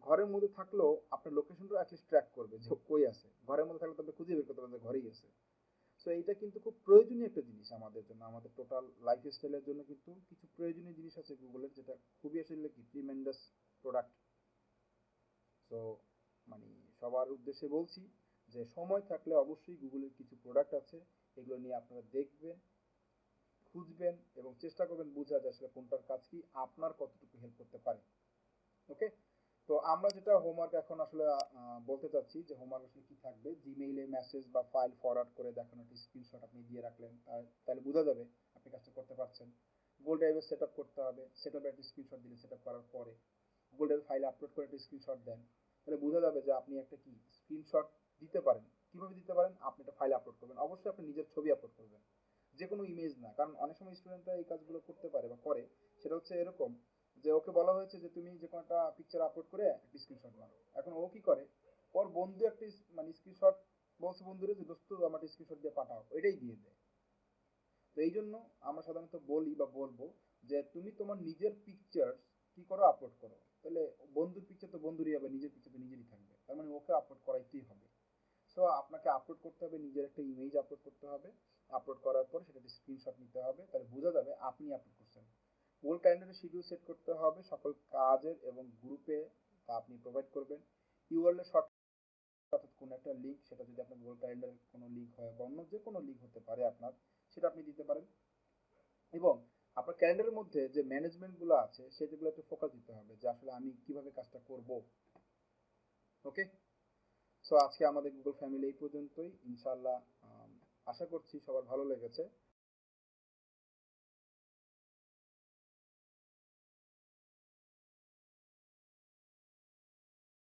ঘরের মধ্যে থাকলেও আপনার লোকেশনটা অ্যাটলিস্ট ট্র্যাক করবে যে কই আছে, ঘরের মধ্যে থাকলে তো আপনি খুঁজে বের করতে পারবেন যে ঘরেই আছে। সো এইটা কিন্তু খুব প্রয়োজনীয় একটা জিনিস আমাদের জন্য, আমাদের টোটাল লাইফ স্টাইলের জন্য কিন্তু কিছু প্রয়োজনীয় জিনিস আছে গুগলের, যেটা খুবই আসলে কি ট্রিমেন্ডাস প্রোডাক্ট। সো মানে সবার উদ্দেশ্যে বলছি যে সময় থাকলে অবশ্যই গুগলের কিছু প্রোডাক্ট আছে, এগুলো নিয়ে আপনারা দেখবেন, খুঁজবেন এবং চেষ্টা করবেন বোঝা যায় আসলে কোনটার কাজ কি, আপনার কতটুকু হেল্প করতে পারে। ওকে, তো আমরা যেটা হোমওয়ার্ক এখন আসলে বলতে চাচ্ছি, যে হোমওয়ার্ক আসলে কি থাকবে, জিমেইলে মেসেজ বা ফাইল ফরওয়ার্ড করে দেখানো একটা স্ক্রিনশট আপনি দিয়ে রাখলেন, তাহলে বোঝা যাবে আপনি কাজটা করতে পারছেন। গুগল ড্রাইভে সেট আপ করতে হবে, সেট আপে একটা স্ক্রিনশট দিলে, সেট আপ করার পরে গুগল ড্রাইভে ফাইল আপলোড করে একটা স্ক্রিনশট দেন, তাহলে বোঝা যাবে যে আপনি একটা কি স্ক্রিনশট দিতে পারেন। কিভাবে দিতে পারেন, আপনি একটা ফাইল আপলোড করবেন, অবশ্যই আপনি নিজের ছবি আপলোড করবেন। যে কোনো ইমেজ না, কারণ অনেক সময় স্টুডেন্টরা এই কাজগুলো করতে পারে বা করে। সেটা হচ্ছে এরকম যে ওকে বলা হয়েছে যে তুমি যে কোনো একটা পিকচার আপলোড করে একটা স্ক্রিনশট মারো। এখন ও কি করে, ওর বন্ধু একটা মানে স্ক্রিনশট বলছে বন্ধুরে যে দোস্ত আমার স্ক্রিনশট দিয়ে পাঠাও, এটাই দিয়ে দেয়। তো এই জন্য আমরা সাধারণত বলি বা বলবো যে তুমি তোমার নিজের পিকচার কি করো, আপলোড করো। তাহলে বন্ধুর পিকচার তো বন্ধুরই হবে, নিজের পিকচার তো নিজেরই থাকবে, তার মানে ওকে আপলোড করাইতেই হবে। সো আপনাকে আপলোড করতে হবে, নিজের একটা ইমেজ আপলোড করতে হবে। আপলোড করার পর সেটা স্ক্রিনশট নিতে হবে, তাহলে বোঝা যাবে আপনি আপলোড করছেন। গুগল ক্যালেন্ডারে শিডিউল সেট করতে হবে সকল কাজের এবং গ্রুপে তা আপনি প্রোভাইড করবেন। ইউআরএল শর্ট, অর্থাৎ কোনো একটা লিঙ্ক, সেটা যদি আপনার গুগল ক্যালেন্ডারের কোনো লিঙ্ক হয় বা অন্য যে কোনো লিঙ্ক হতে পারে আপনার, সেটা আপনি দিতে পারেন। এবং আপনার ক্যালেন্ডারের মধ্যে যে ম্যানেজমেন্টগুলো আছে সেগুলো একটু ফোকাস দিতে হবে যে আসলে আমি কিভাবে কাজটা করব। ওকে, সো আজকে আমাদের গুগল ফ্যামিলি এই পর্যন্তই। ইনশাল্লাহ আশা করছি সবার ভালো লেগেছে।